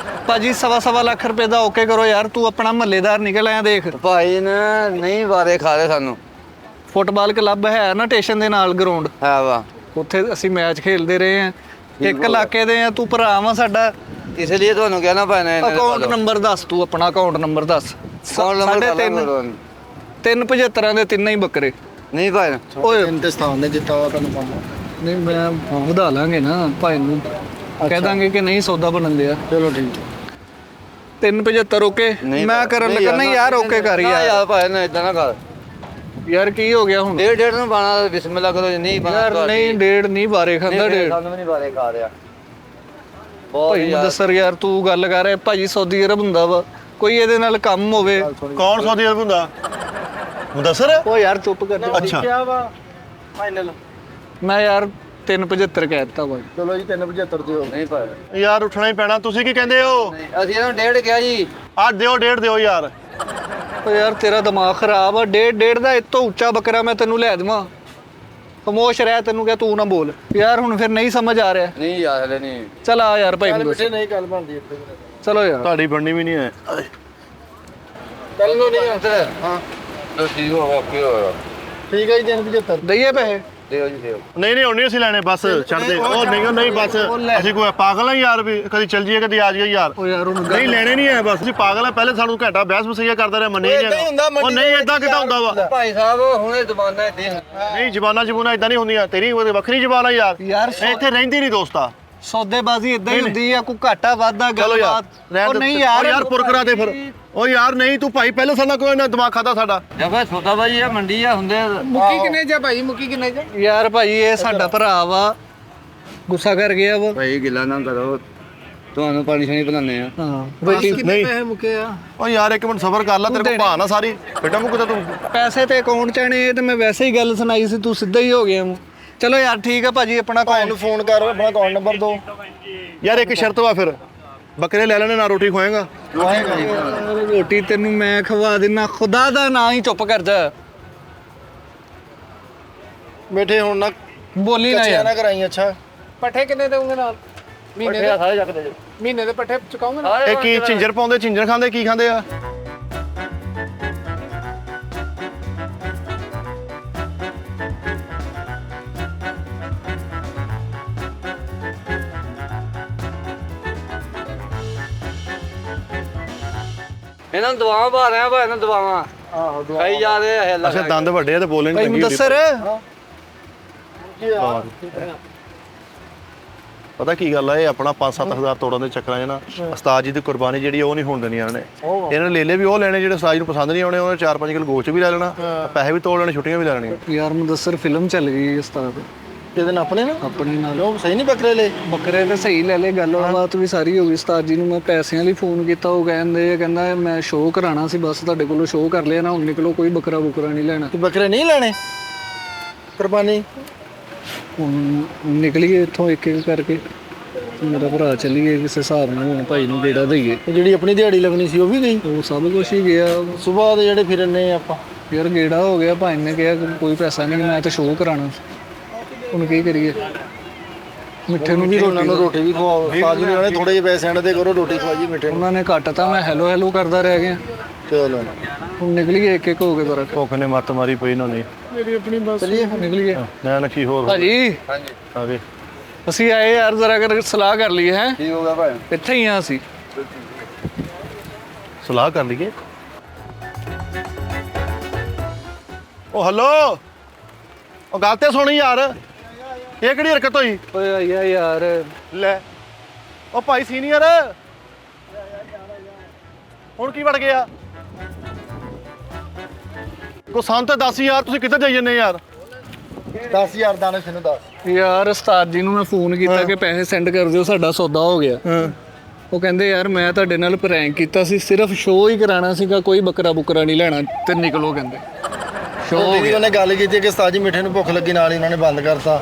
ਭਾਜੀ 1.25 ਲੱਖ ਰੁਪਏ ਦਾ ਓਕੇ ਕਰੋ ਯਾਰ। ਤੂੰ ਆਪਣਾ ਮਹੱਲੇਦਾਰ ਨਿਕਲ ਆਇਆ ਦੇਖ। ਭਾਈ ਨੇ ਨਹੀਂ ਵਾਰੇ ਖਾ ਰਹੇ ਸਾਨੂੰ। ਫੁੱਟਬਾਲ ਕਲੱਬ ਹੈ ਨਾ ਸਟੇਸ਼ਨ ਦੇ ਨਾਲ ਗਰਾਊਂਡ, ਹੈ ਵਾ, ਉੱਥੇ ਅਸੀਂ ਮੈਚ ਖੇਡਦੇ ਰਹੇ ਆ। 1 ਇਲਾਕੇ ਦੇ ਆ, ਤੂੰ ਭਰਾ ਵਾ ਸਾਡਾ। ਇਸ ਲਈ ਤੁਹਾਨੂੰ ਕਹਿਣਾ ਭਾਈ ਨੇ ਅਕਾਊਂਟ ਨੰਬਰ ਦੱਸ, ਤੂੰ ਆਪਣਾ ਅਕਾਊਂਟ ਨੰਬਰ ਦੱਸ। ਸਾਡੇ 375 ਦੇ ਤਿੰਨੇ ਹੀ ਬੱਕਰੇ। ਨਹੀਂ ਭਾਈ ਓਏ ਹਿੰਦੁਸਤਾਨ ਨੇ ਜਿੱਤਾ ਵਾ ਤੁਹਾਨੂੰ ਪਾਉਂਦਾ। ਨਹੀਂ ਮੈਂ ਵਧਾ ਲਾਂਗੇ ਨਾ ਭਾਈ ਨੂੰ, ਕਹਿ ਦਾਂਗੇ ਕਿ ਨਹੀਂ ਸੌਦਾ ਬਣਨ ਦਿਆ। ਚਲੋ ਠੀਕ ਹੈ 375 ਓਕੇ। ਮੈਂ ਕਰਨ ਲੱਗਾ ਨਹੀਂ ਯਾਰ ਓਕੇ ਕਰ ਨਾ ਯਾਰ। ਯਾਰ ਭਾਈ ਨੇ ਇਦਾਂ ਨਾ ਕਰ। ਯਾਰ ਕੀ ਹੋ ਗਿਆ ਹੁਣ? ਡੇਢ ਨੂੰ ਪਾਣਾ, ਬਿਸਮਿਲ੍ਲਾ ਕਰੋ ਜੀ। ਨਹੀਂ ਪਾਣਾ ਯਾਰ ਨਹੀਂ ਡੇਢ ਨਹੀਂ ਬਾਰੇ ਖਾਂਦਾ ਡੇਢ। ਸਾਨੂੰ ਵੀ ਨਹੀਂ ਵਾਰੇ ਖਾ ਰਿਹਾ। ਬਹੁਤ ਭਾਈ ਮੁਦੱਸਰ ਯਾਰ ਤੂੰ ਗੱਲ ਕਰ ਰਿਹਾ, ਭਾਜੀ ਸਾਊਦੀ ਅਰਬ ਹੁੰਦਾ ਵਾ, ਕੋਈ ਇਹਦੇ ਨਾਲ ਕੰਮ ਹੋਵੇ। ਕੌਣ ਸਾਊਦੀ ਅਰਬ ਹੁੰਦਾ? ਮੁਦੱਸਰ? ਓ ਯਾਰ ਚੁੱਪ ਕਰ ਜਾ। ਅੱਛਾ ਕਿਆ ਵਾ ਫਾਈਨਲ? ਮੈਂ ਯਾਰ 375 ਕਹਿ ਦਿੱਤਾ ਭਾਈ। ਚਲੋ ਜੀ 375 ਦਿਓ। ਨਹੀਂ ਭਾਈ ਯਾਰ ਉੱਠਣਾ ਹੀ ਪੈਣਾ। ਤੁਸੀਂ ਕੀ ਕਹਿੰਦੇ ਹੋ? ਅਸੀਂ ਇਹਨਾਂ ਨੂੰ ਡੇਢ ਕਿਹਾ ਜੀ। ਆ ਦਿਓ, ਡੇਢ ਦਿਓ ਯਾਰ। ਓ ਯਾਰ ਤੇਰਾ ਦਿਮਾਗ ਖਰਾਬ ਆ। ਡੇਢ ਦਾ ਇਤੋਂ ਉੱਚਾ ਬੱਕਰਾ ਮੈਂ ਤੈਨੂੰ ਲੈ ਦੇਵਾਂ? ਖਮੋਸ਼ ਰਹਿ, ਤੈਨੂੰ ਕਿਹਾ ਤੂੰ ਨਾ ਬੋਲ ਯਾਰ। ਹੁਣ ਫਿਰ ਨਹੀਂ ਸਮਝ ਆ ਰਿਹਾ। ਨਹੀਂ ਯਾਰ ਹਲੇ ਨਹੀਂ। ਚਲ ਆ ਯਾਰ ਭਾਈ ਮਿੱਠੇ ਨਹੀਂ ਗੱਲ ਬਣਦੀ ਇੱਥੇ। ਚਲੋ ਯਾਰ। ਤੁਹਾਡੀ ਬਣਨੀ ਵੀ ਨਹੀਂ ਹੈ। ਕੱਲ ਨੂੰ ਨਹੀਂ ਆਉਂਦਾ। ਹਾਂ ਲੋ ਠੀਕ ਹੋ ਗਿਆ, ਕੀ ਹੋ ਗਿਆ? ਠੀਕ ਹੈ ਜੀ 375 ਦਈਏ ਪੈਸੇ? ਦਿਓ ਜੀ ਦਿਓ। ਨਹੀਂ ਨਹੀਂ ਹੁਣ ਨਹੀਂ ਅਸੀਂ ਲੈਣੇ, ਬਸ ਛੱਡ ਦੇ। ਉਹ ਨਹੀਂ ਬਸ ਅਸੀਂ ਕੋਈ ਪਾਗਲ ਆ ਯਾਰ, ਵੀ ਕਦੀ ਚੱਲ ਜੀਏ ਕਦੀ ਆ ਜਾਈਏ ਯਾਰ। ਓ ਯਾਰ ਹੁਣ ਨਹੀਂ ਲੈਣੇ ਨਹੀਂ ਹੈ, ਬਸ ਅਸੀਂ ਪਾਗਲ ਆ। ਪਹਿਲੇ ਸਾਨੂੰ ਘੰਟਾ ਬਹਿਸ ਬਸਈਆ ਕਰਦਾ ਰਿਹਾ, ਮੰਨੇ ਏਦਾਂ ਹੀ ਹੁੰਦਾ ਨਹੀਂ। ਉਹ ਨਹੀਂ ਏਦਾਂ ਕਿਦਾਂ ਹੁੰਦਾ ਵਾ? ਭਾਈ ਸਾਹਿਬ ਹੁਣੇ ਜ਼ਮਾਨਾ ਇਦਾਂ ਨਹੀਂ ਜ਼ਬਾਨਾਂ ਜਬੂਨਾ ਇਦਾਂ ਨਹੀਂ ਹੁੰਦੀਆਂ। ਤੇਰੀ ਉਹਦੀ ਵੱਖਰੀ ਜ਼ਬਾਨ ਆ ਯਾਰ। ਯਾਰ ਇੱਥੇ ਰਹਿੰਦੀ ਨਹੀਂ ਦੋਸਤਾ। ਸੌਦੇਬਾਜ਼ੀ ਇਦਾਂ ਹੀ ਹੁੰਦੀ ਆ, ਕੋਈ ਘਾਟਾ ਵਾਧਾ ਚਲੋ ਯਾਰ ਗੱਲਬਾਤ। ਉਹ ਨਹੀਂ ਯਾਰ ਪੁਰਕਰਾ ਦੇ ਫਿਰ। ਉਹ ਯਾਰ ਨਹੀਂ ਤੂੰ ਭਾਈ ਪਹਿਲੇ ਸਾਡਾ ਕੋਈ ਨਾ ਦਿਮਾਗ ਖਾਦਾ ਸਾਡਾ। ਜਗਾ ਛੋਟਾ ਭਾਈ ਇਹ ਮੰਡੀ ਆ ਹੁੰਦੇ। ਮੁੱਕੀ ਕਿੰਨੇ ਜਾ ਭਾਈ? ਮੁੱਕੀ ਕਿੰਨੇ ਜਾ? ਯਾਰ ਭਾਈ ਇਹ ਸਾਡਾ ਭਰਾ ਵਾ, ਗੁੱਸਾ ਕਰ ਗਿਆ ਵਾ। ਭਾਈ ਗਿਲਾ ਨਾ ਕਰੋ, ਤੁਹਾਨੂੰ ਪਾਣੀ ਸ਼ਾਣੀ ਬਣਾਉਂਦੇ ਆ। ਹਾਂ ਬੇਟੀ ਨਹੀਂ ਪੈਸੇ ਮੁੱਕੇ ਆ। ਉਹ ਯਾਰ ਇੱਕ ਮਿੰਟ ਸਬਰ ਕਰ ਲੈ, ਤੇਰੇ ਕੋਲ ਭਾਅ ਨਾ ਸਾਰੀ ਬੇਟਾ ਮੁੱਕਦਾ ਤੂੰ। ਪੈਸੇ ਤੇ ਅਕਾਊਂਟ ਚ ਆਣੇ, ਤੇ ਮੈਂ ਵੈਸੇ ਹੀ ਗੱਲ ਸੁਣਾਈ ਸੀ, ਤੂੰ ਸਿੱਧਾ ਹੀ ਹੋ ਗਿਆ। ਚਲੋ ਯਾਰ ਠੀਕ ਆ ਭਾਜੀ, ਆਪਣਾ ਭਾਈ ਨੂੰ ਫੋਨ ਕਰ, ਆਪਣਾ ਅਕਾਊਂਟ ਨੰਬਰ ਦਿਓ। ਯਾਰ ਇੱਕ ਸ਼ਰਤ ਵਾ ਫਿਰ, ਬੱਕਰੇ ਲੈ ਲੈਣੇ ਨਾ ਰੋਟੀ ਖਵਾਏਗਾ। ਰੋਟੀ ਤੈਨੂੰ ਮੈਂ ਖਵਾ ਦੇਣਾ, ਖੁਦਾ ਦਾ ਨਾਂ ਹੀ ਚੁੱਪ ਕਰ ਜਾ। ਬੈਠੇ ਹੁਣ ਨਾ ਬੋਲੀ ਨਾ ਕੱਚਿਆ ਯਾਰ। ਨਾ ਕਰਾਈ। ਅੱਛਾ ਪੱਠੇ ਕਿੰਨੇ ਦੇਉਂਗੇ ਨਾਲ? ਮਹੀਨੇ ਦਾ ਸਾਰੇ ਚੱਕ ਦੇ। ਮਹੀਨੇ ਦੇ ਪੱਠੇ ਚੁਕਾਉਂਗੇ ਨਾ? ਇਹ ਕੀ ਝਿੰਜਰ ਪਾਉਂਦੇ? ਝਿੰਜਰ ਖਾਂਦੇ ਕੀ ਖਾਂਦੇ ਆ? ਇਹਨਾਂ ਨੂੰ ਦਵਾਵਾਂ ਪਾ ਰਿਹਾ ਭਾਈ, ਇਹਨਾਂ ਨੂੰ ਦਵਾਵਾਂ। ਆਹੋ ਖਾਈ ਜਾ ਰਹੇ ਆ ਹਿੱਲ ਅੱਛਾ ਦੰਦ ਵੱਡੇ ਆ ਤੇ ਬੋਲੇ ਭਾਈ ਨਹੀਂ ਮੁਦੱਸਰ ਪਤਾ ਕੀ ਗੱਲ ਆ, ਇਹ ਆਪਣਾ 5-7 ਹਜ਼ਾਰ ਤੋੜਨ ਦੇ ਚੱਕਰਾਂ 'ਚ ਨਾ ਉਸਤਾਦ ਜੀ ਦੀ ਕੁਰਬਾਨੀ ਜਿਹੜੀ ਉਹ ਨਹੀਂ ਹੋਣ ਦੇਣੀ ਇਹਨਾਂ ਨੇ। ਇਹਨਾਂ ਨੇ ਲੈ ਵੀ ਉਹ ਲੈਣੇ ਜਿਹੜੇ ਉਸਤਾਦ ਨੂੰ ਪਸੰਦ ਨਹੀਂ ਆਉਣੇ। ਉਹਨੇ 4-5 ਕਿਲੋ ਗੋਸ਼ਤ ਵੀ ਲੈ ਲੈਣਾ, ਪੈਸੇ ਵੀ ਤੋੜ ਲੈਣੇ, ਛੁੱਟੀਆਂ ਵੀ ਲੈ ਲੈਣੀਆਂ। ਯਾਰ ਮੁਦੱਸਰ ਫਿਲਮ ਚੱਲ ਗਈ ਉਸਤਾਦ ਕਿਹਦੇ ਨਾਲ? ਆਪਣੇ ਨਾਲ? ਆਪਣੇ ਨਾਲ। ਉਹ ਸਹੀ ਨਹੀਂ ਬੱਕਰੇ ਲੈ? ਬੱਕਰੇ ਤੇ ਸਹੀ ਲੈ ਲੈ, ਗੱਲਬਾਤ ਵੀ ਸਾਰੀ ਹੋ ਗਈ। ਉਸਤਾਦ ਜੀ ਨੂੰ ਮੈਂ ਪੈਸਿਆਂ ਲਈ ਫੋਨ ਕੀਤਾ, ਉਹ ਕਹਿੰਦਾ ਮੈਂ ਸ਼ੋਅ ਕਰਾਉਣਾ ਸੀ, ਬਸ ਤੁਹਾਡੇ ਕੋਲੋਂ ਸ਼ੋਅ ਕਰ ਲਿਆ ਨਾ, ਹੁਣ ਨਿਕਲੋ, ਕੋਈ ਬੱਕਰਾ ਬੁਕਰਾ ਨਹੀਂ ਲੈਣਾ। ਤੂੰ ਬੱਕਰੇ ਨਹੀਂ ਲੈਣੇ? ਕੁਰਬਾਨੀ ਹੁਣ ਨਿਕਲੀਏ ਇੱਥੋਂ ਇੱਕ ਇੱਕ ਕਰਕੇ, ਮੇਰਾ ਭਰਾ ਚੱਲੀਏ ਕਿਸੇ ਹਿਸਾਬ ਨਾਲ। ਹੁਣ ਭਾਈ ਨੂੰ ਗੇੜਾ ਦਈਏ। ਜਿਹੜੀ ਆਪਣੀ ਦਿਹਾੜੀ ਲੱਗਣੀ ਸੀ ਉਹ ਵੀ ਗਈ? ਉਹ ਸਭ ਕੁਛ ਹੀ ਗਿਆ। ਸਵੇਰ ਦੇ ਜਿਹੜੇ ਫਿਰਨੇ ਆਪਾਂ ਯਾਰ ਗੇੜਾ ਹੋ ਗਿਆ, ਭਾਈ ਨੇ ਕਿਹਾ ਕਿ ਕੋਈ ਪੈਸਾ ਨਹੀਂ, ਮੈਂ ਤਾਂ ਸ਼ੋਅ ਕਰਾਉਣਾ। ਹੁਣ ਕੀ ਕਰੀਏ? ਮਿੱਠੇ ਨੂੰ ਵੀ ਉਹਨਾਂ ਨੂੰ ਰੋਟੀ ਵੀ ਖਵਾਓ। ਸਾਜੂ ਨੇ ਨਾਲੇ ਥੋੜੇ ਜਿਹੇ ਪੈਸੇ ਆਣ ਦੇ ਕਰੋ, ਰੋਟੀ ਖਵਾਜੀ ਮਿੱਠੇ ਨੂੰ। ਉਹਨਾਂ ਨੇ ਘੱਟਤਾ, ਮੈਂ ਹੈਲੋ ਕਰਦਾ ਰਹਿ ਗਿਆ। ਚਲੋ ਹੁਣ ਨਿਕਲੀਏ ਇੱਕ ਇੱਕ ਹੋ ਕੇ ਬਰਾ। ਭੁੱਖ ਨੇ ਮੱਤ ਮਾਰੀ ਪਈ ਇਹਨਾਂ ਨੇ। ਮੇਰੀ ਆਪਣੀ ਬੱਸ ਨਿਕਲੀਏ। ਨਾ ਕੀ ਹੋਰ ਭਾਜੀ ਹਾਂਜੀ ਆਵੇ ਅਸੀਂ ਆਏ ਯਾਰ ਜ਼ਰਾ ਕਰ ਸਲਾਹ ਕਰ ਲਈਏ ਹੈ ਕੀ ਹੋ ਗਿਆ ਭਾਈ ਇੱਥੇ ਹੀ ਆ ਅਸੀਂ ਸਲਾਹ ਕਰ ਲਈਏ। ਉਹ ਹੈਲੋ, ਉਹ ਗੱਲ ਤੇ ਸੁਣੀ ਯਾਰ, ਇਹ ਕਿਹੜੀ ਹਰਕਤ ਹੋਈ? ਓਏ ਆਇਆ ਯਾਰ ਲੈ ਉਹ ਭਾਈ ਸੀਨੀਅਰ, ਹੁਣ ਕੀ ਵੜ ਗਿਆ? ਕੋ ਸਾਨੂੰ ਤਾਂ ਦੱਸ ਯਾਰ, ਤੁਸੀਂ ਕਿੱਧਰ ਜਾਈ ਜੰਨੇ ਯਾਰ? 10000 ਦਾਨਿਸ਼ ਨੂੰ ਦੱਸ। ਯਾਰ ਉਸਤਾਦ ਜੀ ਨੂੰ ਮੈਂ ਫੋਨ ਕੀਤਾ ਕਿ ਪੈਸੇ ਸੈਂਡ ਕਰ ਦਿਓ, ਸਾਡਾ ਸੌਦਾ ਹੋ ਗਿਆ। ਉਹ ਕਹਿੰਦੇ ਯਾਰ ਮੈਂ ਤੁਹਾਡੇ ਨਾਲ ਪ੍ਰੈਂਕ ਕੀਤਾ ਸੀ, ਸਿਰਫ ਸ਼ੋਅ ਹੀ ਕਰਾਣਾ ਸੀਗਾ, ਕੋਈ ਬੱਕਰਾ ਬੁੱਕਰਾ ਨਹੀਂ ਲੈਣਾ ਤੇ ਨਿਕਲੋ ਕਹਿੰਦੇ। ਸ਼ੋਅ ਦੀਦੀ ਉਹਨੇ ਗੱਲ ਕੀਤੀ ਕਿ ਸਾਜੀ ਮਿੱਠੇ ਨੂੰ ਭੁੱਖ ਲੱਗੀ, ਨਾਲ ਹੀ ਉਹਨਾਂ ਨੇ ਬੰਦ ਕਰਤਾ।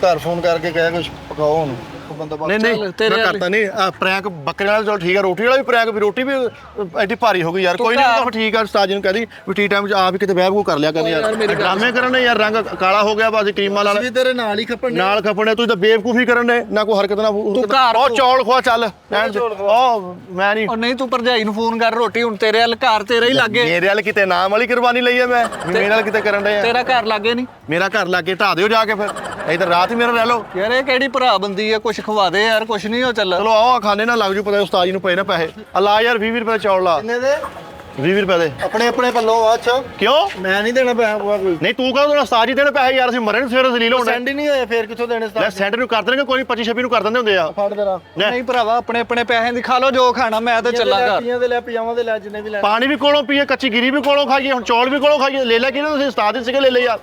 ਘਰ ਫੋਨ ਕਰਕੇ ਕਹਿਆ ਕੁਝ ਪਕਾਓ ਹੁਣ। ਉਹ ਬੰਦਾ ਨਹੀਂ ਨਹੀਂ ਤੇਰੇ ਮੈਂ ਕਰਤਾ ਨਹੀਂ ਆ ਪ੍ਰੈਂਕ ਬੱਕਰੇ ਨਾਲ, ਚਲੋ ਠੀਕ ਆ, ਰੋਟੀ ਵਾਲਾ ਵੀ ਪ੍ਰੈਂਕ, ਵੀ ਰੋਟੀ ਵੀ ਐਡੀ ਭਾਰੀ ਹੋ ਗਈ ਯਾਰ। ਕੋਈ ਨਹੀਂ ਤਾਂ ਠੀਕ ਆ, ਉਸਤਾਦ ਜੀ ਨੂੰ ਕਹਦੀ ਵੀ ਟੀ ਟਾਈਮ 'ਚ ਆਪ ਹੀ ਕਿਤੇ ਬਹਿ ਬੂ ਕਰ ਲਿਆ ਕਰ ਯਾਰ। ਡਰਾਮੇ ਕਰਨ ਨੇ ਯਾਰ, ਰੰਗ ਕਾਲਾ ਹੋ ਗਿਆ ਬਾਜੀ ਕਰੀਮਾਂ ਨਾਲ, ਵੀ ਤੇਰੇ ਨਾਲ ਹੀ ਖੱਪਣ ਨਾਲ ਖਪਣੇ। ਤੂੰ ਤਾਂ ਬੇਵਕੂਫੀ ਕਰਨ ਨੇ, ਨਾ ਕੋਈ ਹਰਕਤ ਨਾ ਘਰ ਉਹ ਚੌਲ ਖਵਾ ਚੱਲ। ਉਹ ਮੈਂ ਨਹੀਂ, ਉਹ ਨਹੀਂ ਤੂੰ ਭਰਜਾਈ ਨੂੰ ਫੋਨ ਕਰ, ਰੋਟੀ ਹੁਣ ਤੇਰੇ ਵੱਲ, ਘਰ ਤੇਰਾ ਹੀ ਲੱਗੇ। ਮੇਰੇ ਵੱਲ ਕਿਤੇ ਨਾਮ ਵਾਲੀ ਕੁਰਬਾਨੀ ਲਈ ਹੈ ਮੈਂ, ਮੇਰੇ ਨਾਲ ਕਿਤੇ ਕਰਨ ਦੇ ਆ। ਤੇਰਾ ਘਰ ਲੱਗੇ ਨਹੀਂ, ਮੇਰਾ ਘਰ ਲਾਗੇ ਢਾ ਦਿਓ ਜਾ ਕੇ, ਫਿਰ ਇਧਰ ਰਾਤ ਹੀ ਮੇਰਾ ਰਹਿ ਲਓ। ਯਾਰ ਇਹ ਕਿਹੜੀ ਭਰਾ ਬੰਦੀ ਆ, ਕੁਛ ਖਵਾ ਦੇ ਯਾਰ, ਕੁਛ ਨਹੀਂ ਹੋ ਚੱਲ। ਚਲੋ ਆਓ ਖਾਣੇ ਨਾ ਲੱਗ ਜੂ ਪਤਾ, ਉਸਤਾਦ ਜੀ ਨੂੰ ਪਏ ਨਾ ਪੈਸੇ। ਅੱਲਾ ਯਾਰ 20 ਰੁਪਏ ਚੌਲ ਲਾ, ਕਿੰਨੇ ਦੇ? 20 ਰੁਪਏ ਦੇ। ਆਪਣੇ ਆਪਣੇ ਪੱਲੋਂ ਆ। ਅੱਛਾ ਕਿਉਂ? ਮੈਂ ਨਹੀਂ ਦੇਣਾ ਪੈਸਾ ਪੂਆ ਕੋਈ। ਨਹੀਂ ਤੂੰ ਕਹੋ ਉਸਤਾਦ ਜੀ ਦੇਣੇ ਪੈਸੇ ਯਾਰ, ਅਸੀਂ ਮਰੇ ਨੂੰ ਸਵੇਰੇ ਜ਼ਲੀਲ ਹੋਣਾ। ਸੈਂਡ ਹੀ ਨਹੀਂ ਹੋਏ, ਫੇਰ ਕਿੱਥੋਂ ਦੇਣੇ? ਲੈ ਸੈਂਡ ਨੂੰ ਕਰ ਦੇਣਗੇ, ਕੋਈ ਨਹੀਂ 25 26 ਨੂੰ ਕਰ ਦਿੰਦੇ ਹੁੰਦੇ ਆ। ਫੜ ਦੇਣਾ। ਨਹੀਂ ਭਰਾਵਾ, ਆਪਣੇ ਆਪਣੇ ਪੈਸੇ ਦੀ ਖਾ ਲਓ ਜੋ ਖਾਣਾ, ਮੈਂ ਤਾਂ ਚੱਲਾਂ ਘਰ। ਤੀਆਂ ਦੇ ਲੈ, ਪਜਾਮਾ ਦੇ ਲੈ, ਜਿੰਨੇ ਵੀ ਲੈ। ਪਾਣੀ ਵੀ ਕੋਲੋਂ ਪੀਏ, ਕੱਚੀ ਗਿਰੀ ਵੀ ਕੋਲੋਂ ਖਾਈਏ, ਹੁਣ ਚੌਲ ਵੀ ਕੋਲੋਂ ਖਾਈਏ। ਲੈ ਲੈ ਕਿਹਨੇ ਤੁਸੀਂ ਉਸਤਾਦ ਜੀ ਸੀਗੇ, ਲੈ ਲੈ ਯਾਰ।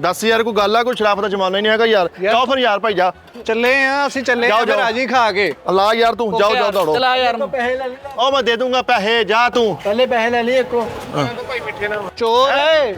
ਦੱਸ ਯਾਰ ਕੋਈ ਗੱਲ ਆ, ਕੋਈ ਸ਼ਰਾਬ ਦਾ ਜ਼ਮਾਨਾ ਹੀ ਨਹੀਂ ਹੈਗਾ ਯਾਰ। ਜਾਓ ਫਿਰ ਯਾਰ ਭਾਈ ਜਾ, ਚੱਲੇ ਆ ਅਸੀਂ, ਚੱਲੇ ਜਾਓ, ਆ ਫਿਰ ਜਾਓ। ਰਾਜੀ ਖਾ ਕੇ। ਅੱਲਾ ਯਾਰ ਤੂੰ ਜਾਓ ਜਾਓ ਦੌੜੋ। ਚਲਾ ਯਾਰ, ਪੈਸੇ ਲੈ ਲਈ, ਉਹ ਮੈਂ ਦੇ ਦੂੰਗਾ ਪੈਸੇ, ਜਾ ਤੂੰ। ਪਹਿਲੇ ਪੈਸੇ ਲੈ ਲਈ ਇੱਕੋ। ਚੋਰ ਏ।